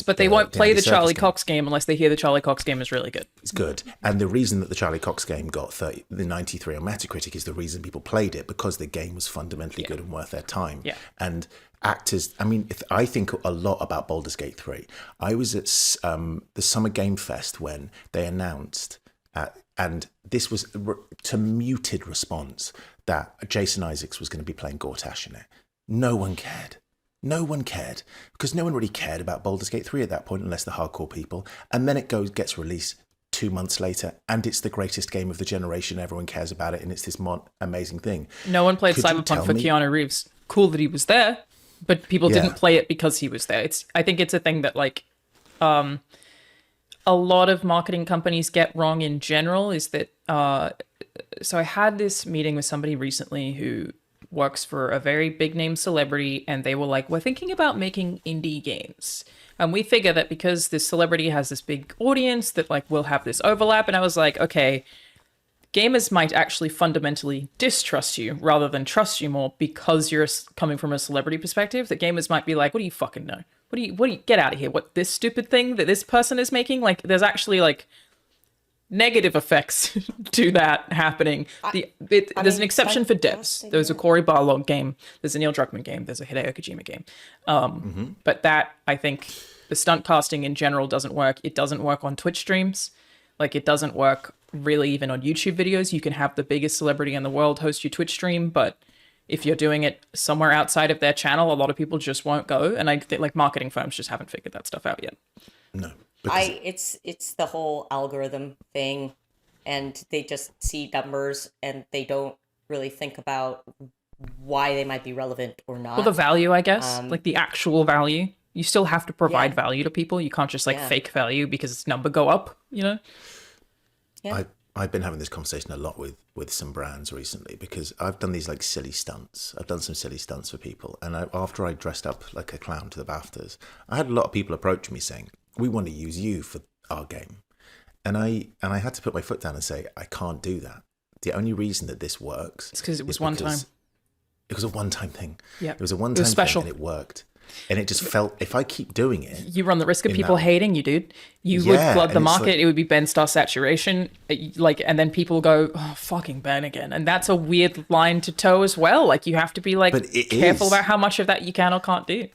But they won't play the Charlie Cox game unless they hear the Charlie Cox game is really good. It's good, and the reason that the Charlie Cox game got the 93 on Metacritic is the reason people played it, because the game was fundamentally good and worth their time. Yeah, and actors. I mean, I think a lot about Baldur's Gate 3. I was at the Summer Game Fest when they announced, and this was to muted response, that Jason Isaacs was going to be playing Gortash in it. No one cared. No one cared, because no one really cared about Baldur's Gate 3 at that point, unless the hardcore people. And then it gets released 2 months later, and it's the greatest game of the generation. Everyone cares about it, and it's this amazing thing. No one played Cyberpunk for Keanu Reeves. Cool that he was there, but people didn't play it because he was there. I think it's a thing that like a lot of marketing companies get wrong in general, is that so I had this meeting with somebody recently who works for a very big name celebrity, and they were like, we're thinking about making indie games, and we figure that because this celebrity has this big audience that like we'll have this overlap. And I was like, okay, gamers might actually fundamentally distrust you rather than trust you more because you're coming from a celebrity perspective. That gamers might be like, what do you fucking know? What do you get out of here? What, this stupid thing that this person is making? Like there's actually like negative effects to that happening. There's an exception for devs. There's a Cory Barlog game, there's a Neil Druckmann game, there's a Hideo Kojima game. But that, I think, the stunt casting in general doesn't work. It doesn't work on Twitch streams. Like it doesn't work really even on YouTube videos. You can have the biggest celebrity in the world host your Twitch stream, but if you're doing it somewhere outside of their channel, a lot of people just won't go. And I think like marketing firms just haven't figured that stuff out yet. No. It's the whole algorithm thing, and they just see numbers and they don't really think about why they might be relevant or not. Well, the value, I guess, like the actual value. You still have to provide value to people. You can't just like fake value because its number go up, you know? Yeah. I've been having this conversation a lot with some brands recently because I've done these like silly stunts. I've done some silly stunts for people. And after I dressed up like a clown to the BAFTAs, I had a lot of people approach me saying, we want to use you for our game. And I had to put my foot down and say, I can't do that. The only reason that this works It's because it was one time. It was a one-time thing. Yeah. It was a one-time special. thing and it worked. And it just felt, if I keep doing it... You run the risk of people hating you, dude. You would flood the market. Like, it would be Ben Starr saturation. Like, and then people go, oh, fucking Ben again. And that's a weird line to toe as well. Like, you have to be like careful about how much of that you can or can't do.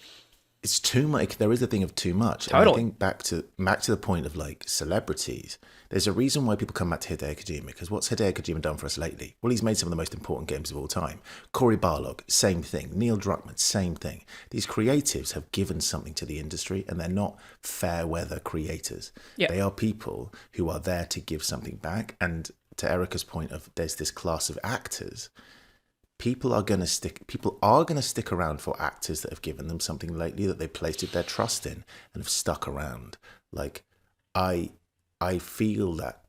It's too much. There is a thing of too much. Totally. And I think back to the point of like celebrities. There's a reason why people come back to Hideo Kojima, because what's Hideo Kojima done for us lately? Well, he's made some of the most important games of all time. Cory Barlog, same thing. Neil Druckmann, same thing. These creatives have given something to the industry, and they're not fair weather creators. Yeah. They are people who are there to give something back. And to Erika's point of there's this class of actors. People are going to stick around for actors that have given them something lately that they placed their trust in and have stuck around. Like, I feel that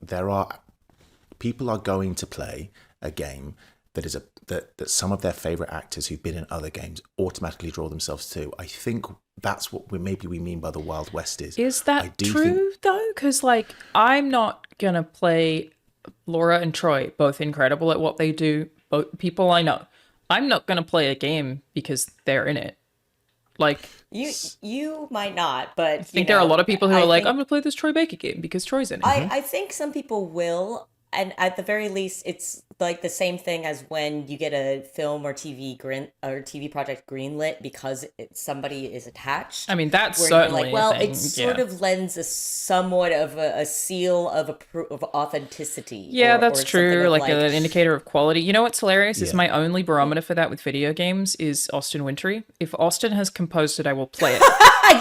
people are going to play a game that is that some of their favorite actors who've been in other games automatically draw themselves to. I think that's what we mean by the Wild West is. Is that true though? Because like, I'm not gonna play Laura and Troy, both incredible at what they do, both people I know. I'm not gonna play a game because they're in it. Like, you might not, but I think there are a lot of people who are like, I'm gonna play this Troy Baker game because Troy's in it. I think some people will, and at the very least, it's like the same thing as when you get a film or TV project greenlit because somebody is attached. I mean, that's where certainly you're like, well, a thing. it sort of lends a somewhat of a seal of authenticity. Yeah, or that's true. Like an like indicator of quality. You know what's hilarious is my only barometer for that with video games is Austin Wintory. If Austin has composed it, I will play it.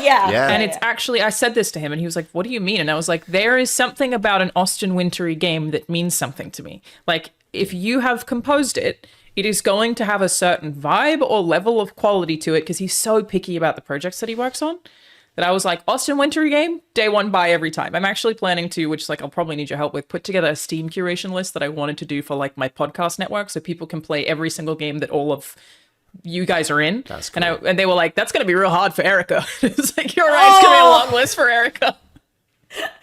yeah. And it's actually, I said this to him and he was like, what do you mean? And I was like, there is something about an Austin Wintory game that means something to me. Like, if you have composed it, it is going to have a certain vibe or level of quality to it because he's so picky about the projects that he works on that I was like, Austin Wintory game, day one buy every time. I'm actually planning to, which like I'll probably need your help with, put together a Steam curation list that I wanted to do for like my podcast network so people can play every single game that all of you guys are in. That's cool. And they were like, that's going to be real hard for Erika. It's like, you're right, it's going to be a long list for Erika.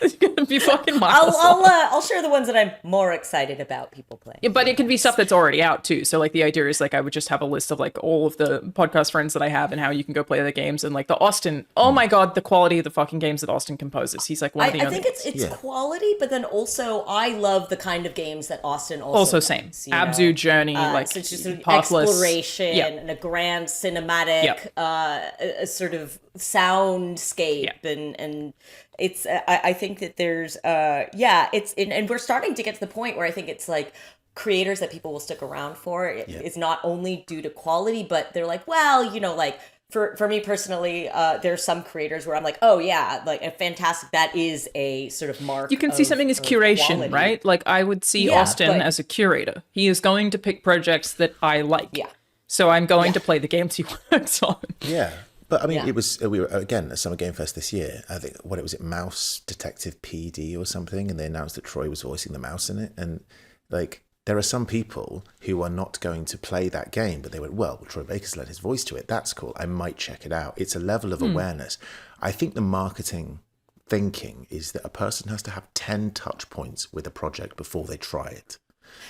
It's gonna be fucking miles. I'll share the ones that I'm more excited about people playing. Yeah, but it can be stuff that's already out too. So like the idea is like I would just have a list of like all of the podcast friends that I have and how you can go play the games and like the Austin. Oh my god, the quality of the fucking games that Austin composes. He's like one of the. I think it's quality, but then also I love the kind of games that Austin also same. makes, Abzu, Journey, like so it's just an Pathless. exploration and a grand cinematic, a sort of soundscape and. It's. I think that there's. It's and we're starting to get to the point where I think it's like creators that people will stick around for. It's not only due to quality, but they're like, well, you know, like for me personally, there's some creators where I'm like, oh yeah, like a fantastic. That is a sort of mark. You can see something as curation, quality. Right? Like I would see Austin as a curator. He is going to pick projects that I like. Yeah. So I'm going to play the games he works on. Yeah. But I mean, it was, we were, again, at Summer Game Fest this year, I think, what was it, Mouse Detective PD or something? And they announced that Troy was voicing the mouse in it. And like, there are some people who are not going to play that game, but they went, well, Troy Baker's lent his voice to it. That's cool. I might check it out. It's a level of awareness. I think the marketing thinking is that a person has to have 10 touch points with a project before they try it.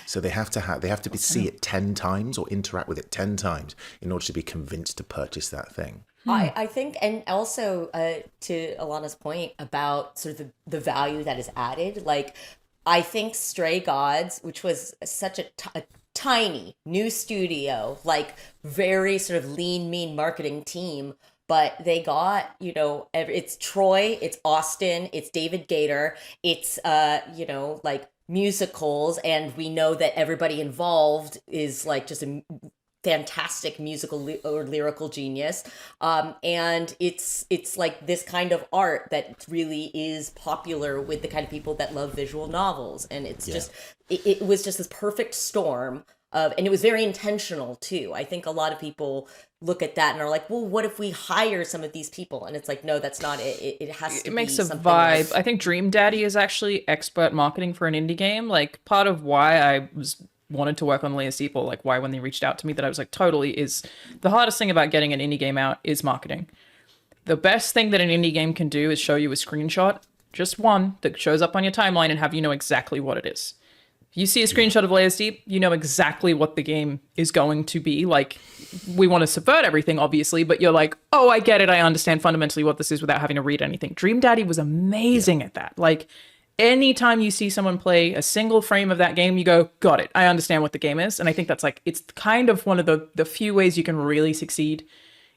So they have to see it 10 times or interact with it 10 times in order to be convinced to purchase that thing. I think, and also to Alana's point about sort of the value that is added, like I think Stray Gods, which was such a tiny new studio, like very sort of lean, mean marketing team, but they got, you know, it's Troy, it's Austin, it's David Gator, it's, you know, like musicals, and we know that everybody involved is like just a fantastic musical or lyrical genius, and it's like this kind of art that really is popular with the kind of people that love visual novels, and it's just it was just this perfect storm of, and it was very intentional too. I think a lot of people look at that and are like, well, what if we hire some of these people? And it's like, no, that's not it. It has to It makes be a something vibe. like, I think Dream Daddy is actually expert marketing for an indie game. Like part of why I was wanted to work on Leah Steeple, like why when they reached out to me that I was like totally is the hardest thing about getting an indie game out is marketing. The best thing that an indie game can do is show you a screenshot, just one that shows up on your timeline and have you know exactly what it is. If you see a screenshot of Layers Deep, you know exactly what the game is going to be. Like, we want to subvert everything, obviously, but you're like, oh, I get it. I understand fundamentally what this is without having to read anything. Dream Daddy was amazing at that. Like, anytime you see someone play a single frame of that game, you go, got it. I understand what the game is. And I think that's like, it's kind of one of the few ways you can really succeed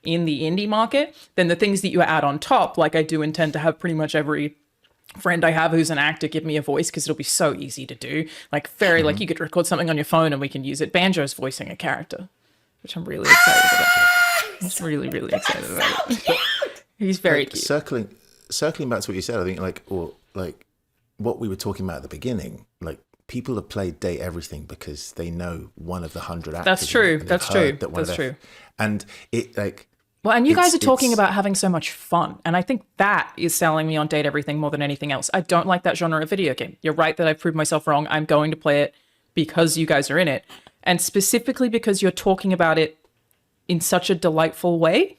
in the indie market. Then the things that you add on top, like I do intend to have pretty much every friend I have who's an actor give me a voice because it'll be so easy to do. Like like you could record something on your phone and we can use it. Banjo's voicing a character, which I'm really excited about. I'm just really, really excited about it. He's very cute. Circling back to what you said, I think like what we were talking about at the beginning, like people have played Date Everything because they know one of the 100 actors. That's true. And That's true. That's true. And it like. Well, and you guys are talking about having so much fun. And I think that is selling me on Date Everything more than anything else. I don't like that genre of video game. You're right that I've proved myself wrong. I'm going to play it because you guys are in it. And specifically because you're talking about it in such a delightful way.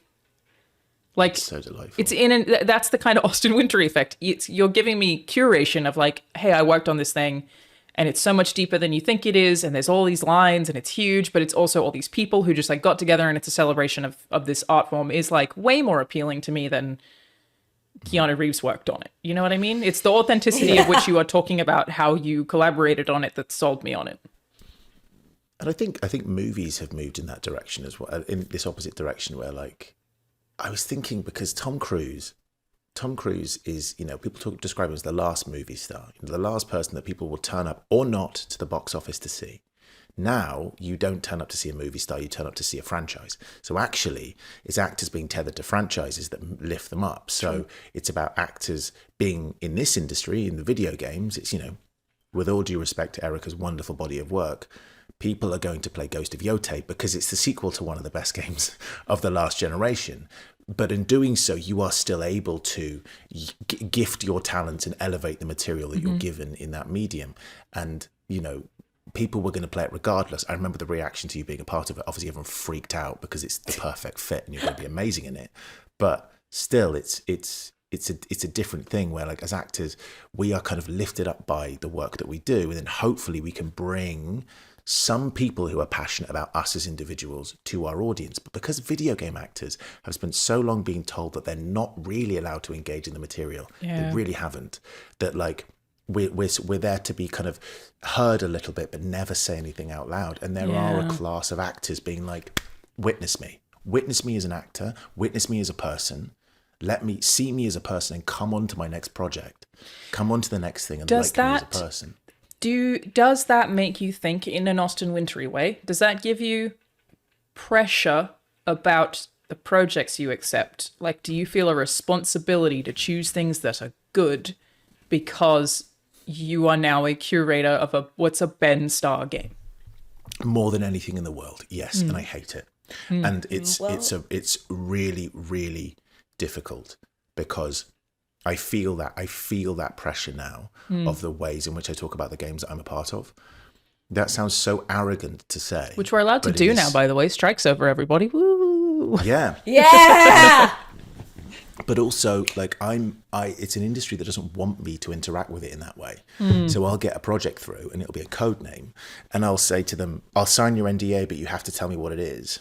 Like, it's so delightful. It's that's the kind of Austin Winter effect. You're giving me curation of like, hey, I worked on this thing. And it's so much deeper than you think it is. And there's all these lines and it's huge, but it's also all these people who just like got together and it's a celebration of this art form is like way more appealing to me than Keanu Reeves worked on it. You know what I mean? It's the authenticity of which you are talking about how you collaborated on it that sold me on it. And I think movies have moved in that direction as well, in this opposite direction where like, I was thinking because Tom Cruise is, people describe him as the last movie star, the last person that people will turn up or not to the box office to see. Now, you don't turn up to see a movie star, you turn up to see a franchise. So actually, it's actors being tethered to franchises that lift them up. So it's about actors being in this industry, in the video games. It's, with all due respect to Erika's wonderful body of work, people are going to play Ghost of Yotei because it's the sequel to one of the best games of the last generation. But in doing so, you are still able to gift your talent and elevate the material that you're given in that medium. And, people were going to play it regardless. I remember the reaction to you being a part of it. Obviously, everyone freaked out because it's the perfect fit and you're going to be amazing in it. But still, it's a different thing where, like, as actors, we are kind of lifted up by the work that we do. And then hopefully we can bring some people who are passionate about us as individuals to our audience. But because video game actors have spent so long being told that they're not really allowed to engage in the material, they really haven't, that like we're there to be kind of heard a little bit but never say anything out loud. And there are a class of actors being like, witness me as an actor, witness me as a person, let me see me as a person and come on to my next project, come on to the next thing and like me as a person. Does that make you think in an Austin Wintory way? Does that give you pressure about the projects you accept? Like, do you feel a responsibility to choose things that are good because you are now a curator of what's a Ben Starr game? More than anything in the world, yes, and I hate it. And it's really, really difficult because I feel that pressure now of the ways in which I talk about the games that I'm a part of. That sounds so arrogant to say. Which we're allowed to do now, by the way. Strike's over, everybody. Woo! Yeah. yeah. But also, like, it's an industry that doesn't want me to interact with it in that way. So I'll get a project through and it'll be a code name. And I'll say to them, I'll sign your NDA, but you have to tell me what it is.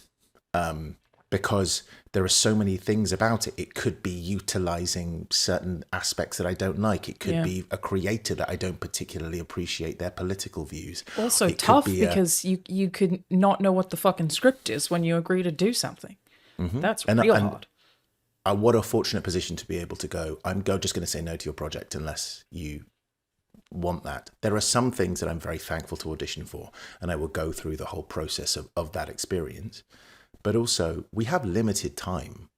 Because there are so many things about it. It could be utilizing certain aspects that I don't like. It could be a creator that I don't particularly appreciate their political views. Also tough because you could not know what the fucking script is when you agree to do something. That's real hard. What a fortunate position to be able to go, I'm just going to say no to your project unless you want that. There are some things that I'm very thankful to audition for, and I will go through the whole process of that experience. But also, we have limited time.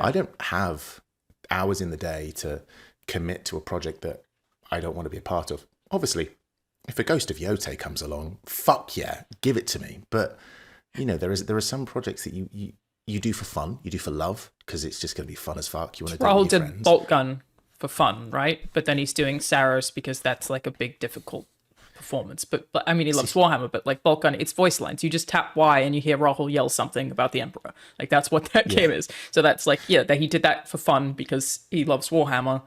I don't have hours in the day to commit to a project that I don't want to be a part of. Obviously, if a Ghost of Yotei comes along, fuck yeah, give it to me. But, there are some projects that you do for fun, you do for love, because it's just going to be fun as fuck. You want to do it Rahul with your did friends. Bolt Gun for fun, right? But then he's doing Saros because that's like a big, difficult performance. But I mean, he loves Warhammer, but like Bolt Gun, it's voice lines. You just tap Y and you hear Rahul yell something about the Emperor. Like that's what that game is. So that's like, yeah, that he did that for fun because he loves Warhammer.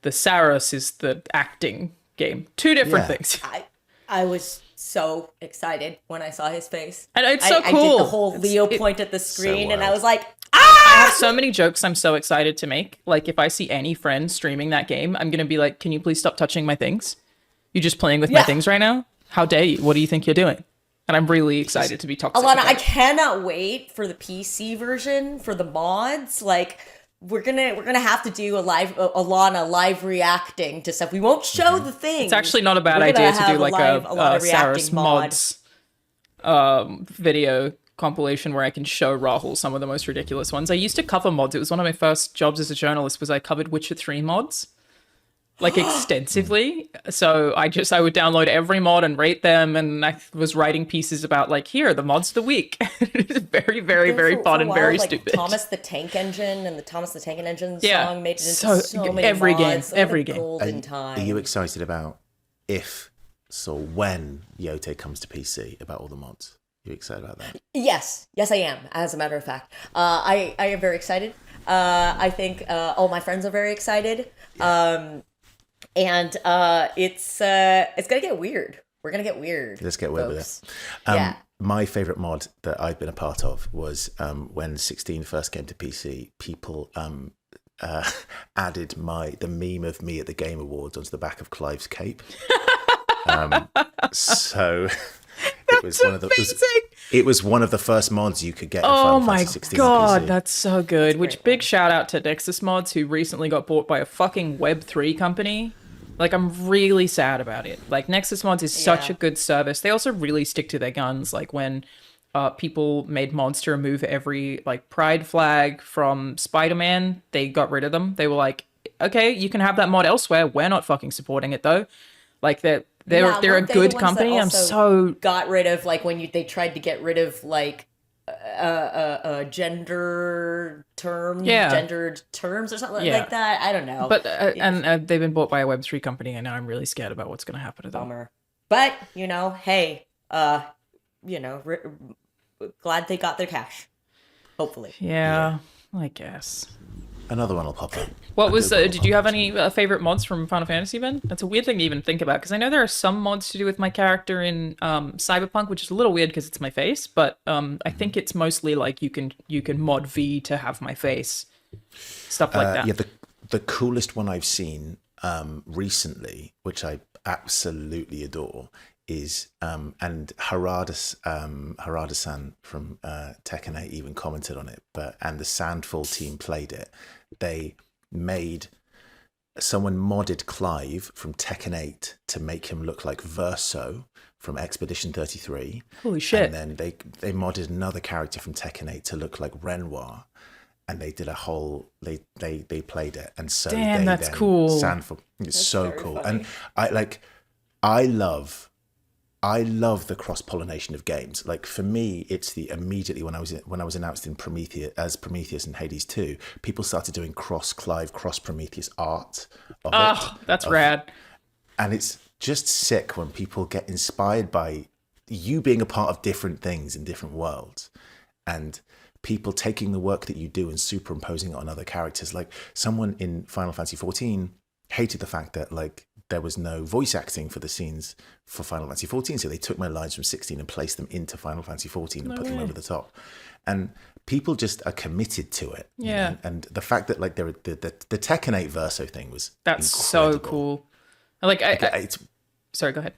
The Saros is the acting game. Two different things. I was so excited when I saw his face. And it's so I cool. did the whole Leo point at the screen, and I wild. was like, I have so many jokes I'm so excited to make. Like, if I see any friend streaming that game, I'm going to be like, can you please stop touching my things? You're just playing with my things right now? How dare you? What do you think you're doing? And I'm really excited to be toxic. Alana, about I it. cannot wait for the PC version for the mods. Like, we're gonna have to do a live Alana live reacting to stuff. We won't show the thing. It's actually not a bad We're gonna idea to have do like Alana a Saros reacting mod. mods video compilation where I can show Rahul some of the most ridiculous ones. I used to cover mods. It was one of my first jobs as a journalist was I covered Witcher 3 mods. Like extensively. So I would download every mod and rate them, and I was writing pieces about like, here are the mods of the week. It's very, very, very fun and very like, stupid. Thomas the Tank Engine and the Thomas the Tank Engine Yeah. song made it into So- so many every mods. game, What a every game. golden time. Are you excited about when Yote comes to PC about all the mods? You excited about that? Yes, I am. As a matter of fact, I am very excited. I think all my friends are very excited. And it's gonna get weird. We're gonna get weird. Let's get weird with folks. it. My favorite mod that I've been a part of was when 16 first came to PC. People added the meme of me at the Game Awards onto the back of Clive's cape. So it was one of the it was one of the first mods you could get in Oh Final my Fantasy 16 god, on PC. that's so good. Which big shout out to Nexus Mods, who recently got bought by a fucking Web3 company. Like, I'm really sad about it. Like, Nexus Mods is such a good service. They also really stick to their guns. Like, when people made mods to remove every, like, pride flag from Spider-Man, they got rid of them. They were like, okay, you can have that mod elsewhere. We're not fucking supporting it, though. Like, they're a weren't they the good ones that company. I'm also so... got rid of like when they tried to get rid of like gendered terms or something like that. I don't know. But and they've been bought by a Web3 company, and now I'm really scared about what's going to happen to them. Bummer. But hey, glad they got their cash. Hopefully. Yeah, I guess. Another one will pop up. What was? Did you have any favorite mods from Final Fantasy, Ben? That's a weird thing to even think about because I know there are some mods to do with my character in Cyberpunk, which is a little weird because it's my face. But I think it's mostly like you can mod V to have my face, stuff like that. Yeah, the coolest one I've seen recently, which I absolutely adore, is and Harada-san from Tekken 8 even commented on it, and the Sandfall team played it. Someone modded Clive from Tekken 8 to make him look like Verso from Expedition 33. Holy shit. And then they modded another character from Tekken 8 to look like Renoir. And they did a whole they played it, and so Damn, that's cool. Sandfall, it's so cool. funny. And I love the cross pollination of games. Like for me, it's immediately when I was announced in Prometheus and Hades 2, people started doing cross Prometheus art of it. That's rad. And it's just sick when people get inspired by you being a part of different things in different worlds, and people taking the work that you do and superimposing it on other characters. Like someone in Final Fantasy 14 hated the fact that like there was no voice acting for the scenes for Final Fantasy 14, so they took my lines from 16 and placed them into Final Fantasy 14 and put them over the top. And people just are committed to it. Yeah. You know? And the fact that like the Tekken 8 Verso thing was That's so incredible. cool. Like It's, sorry, go ahead.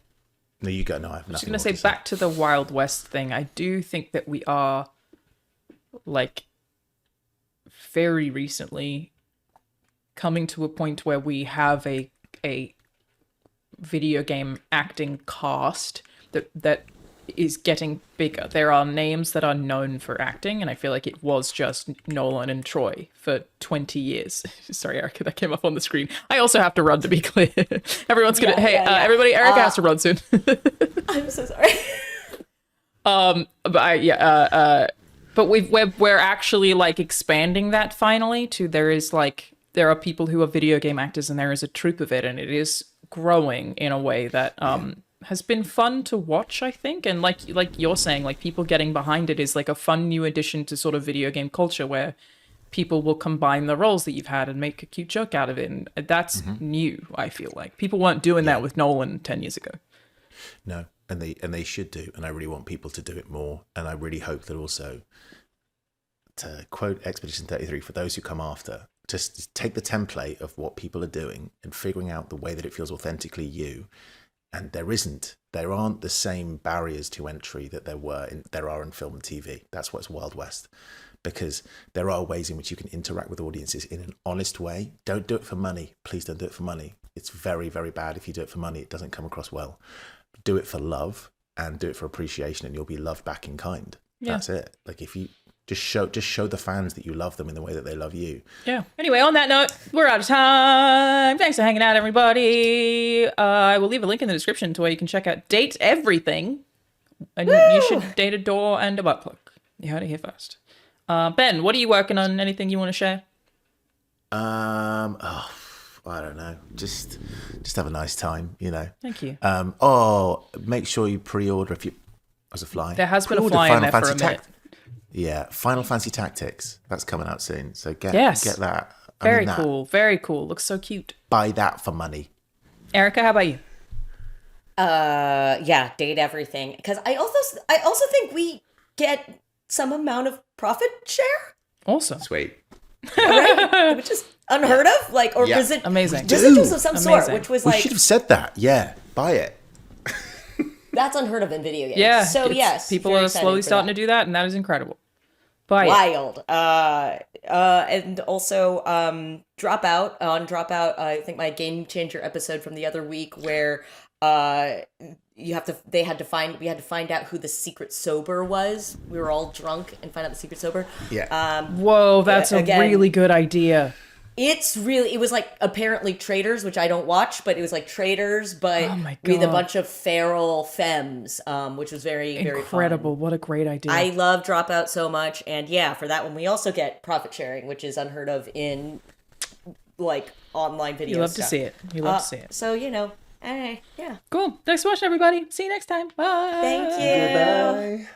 no, you go. No, I have I was nothing going to more say back to the Wild West thing. I do think that we are like very recently coming to a point where we have a video game acting cast that is getting bigger. There are names that are known for acting, and I feel like it was just Nolan and Troy for 20 years. Sorry, Erica, that came up on the screen. I also have to run, to be clear. Everyone's gonna everybody, Erica has to run soon. I'm so sorry. But we're actually like expanding that finally to there are people who are video game actors and there is a troupe of it, and it is growing in a way that has been fun to watch, I think. And like you're saying, like people getting behind it is like a fun new addition to sort of video game culture where people will combine the roles that you've had and make a cute joke out of it. And that's new, I feel like. People weren't doing that with Nolan 10 years ago. No, and they should do. And I really want people to do it more. And I really hope that also, to quote Expedition 33, for those who come after, just take the template of what people are doing and figuring out the way that it feels authentically you. And there aren't the same barriers to entry that there are in film and TV. That's what's Wild West. Because there are ways in which you can interact with audiences in an honest way. Don't do it for money. Please don't do it for money. It's very, very bad if you do it for money. It doesn't come across well. Do it for love and do it for appreciation, and you'll be loved back in kind. Yeah. That's it. Like if you just show the fans that you love them in the way that they love you. Yeah. Anyway, on that note, we're out of time. Thanks for hanging out, everybody. I will leave a link in the description to where you can check out Date Everything. And you should date a door and a butt plug. You heard it here first. Ben, what are you working on? Anything you want to share? I don't know. Just have a nice time, you know. Thank you. Make sure you pre-order if you as a fly. There has been a fly in there for a minute. Yeah, Final Fantasy Tactics. That's coming out soon. So get that. Very cool. Very cool. Looks so cute. Buy that for money. Erika, how about you? Yeah, Date Everything. Because I also think we get some amount of profit share. Awesome. Sweet. Right? Which is unheard of. Like, or amazing. Residuals of some sort, which was like, we should have said that. Yeah, buy it. That's unheard of in video games. Yeah. So yes, people are slowly starting to do that, and that is incredible. Wild. And also Dropout. I think my Game Changer episode from the other week where we had to find out who the secret sober was. We were all drunk and find out the secret sober. Yeah. Whoa, that's a really good idea. It was like apparently Traitors, which I don't watch, but it was like Traitors, but with a bunch of feral femmes, which was very, very incredible. Fun. What a great idea. I love Dropout so much. And yeah, for that one, we also get profit sharing, which is unheard of in like online video. You love to see it. You love to see it. So, you know, yeah. Cool. Thanks for watching, everybody. See you next time. Bye. Thank you. Goodbye.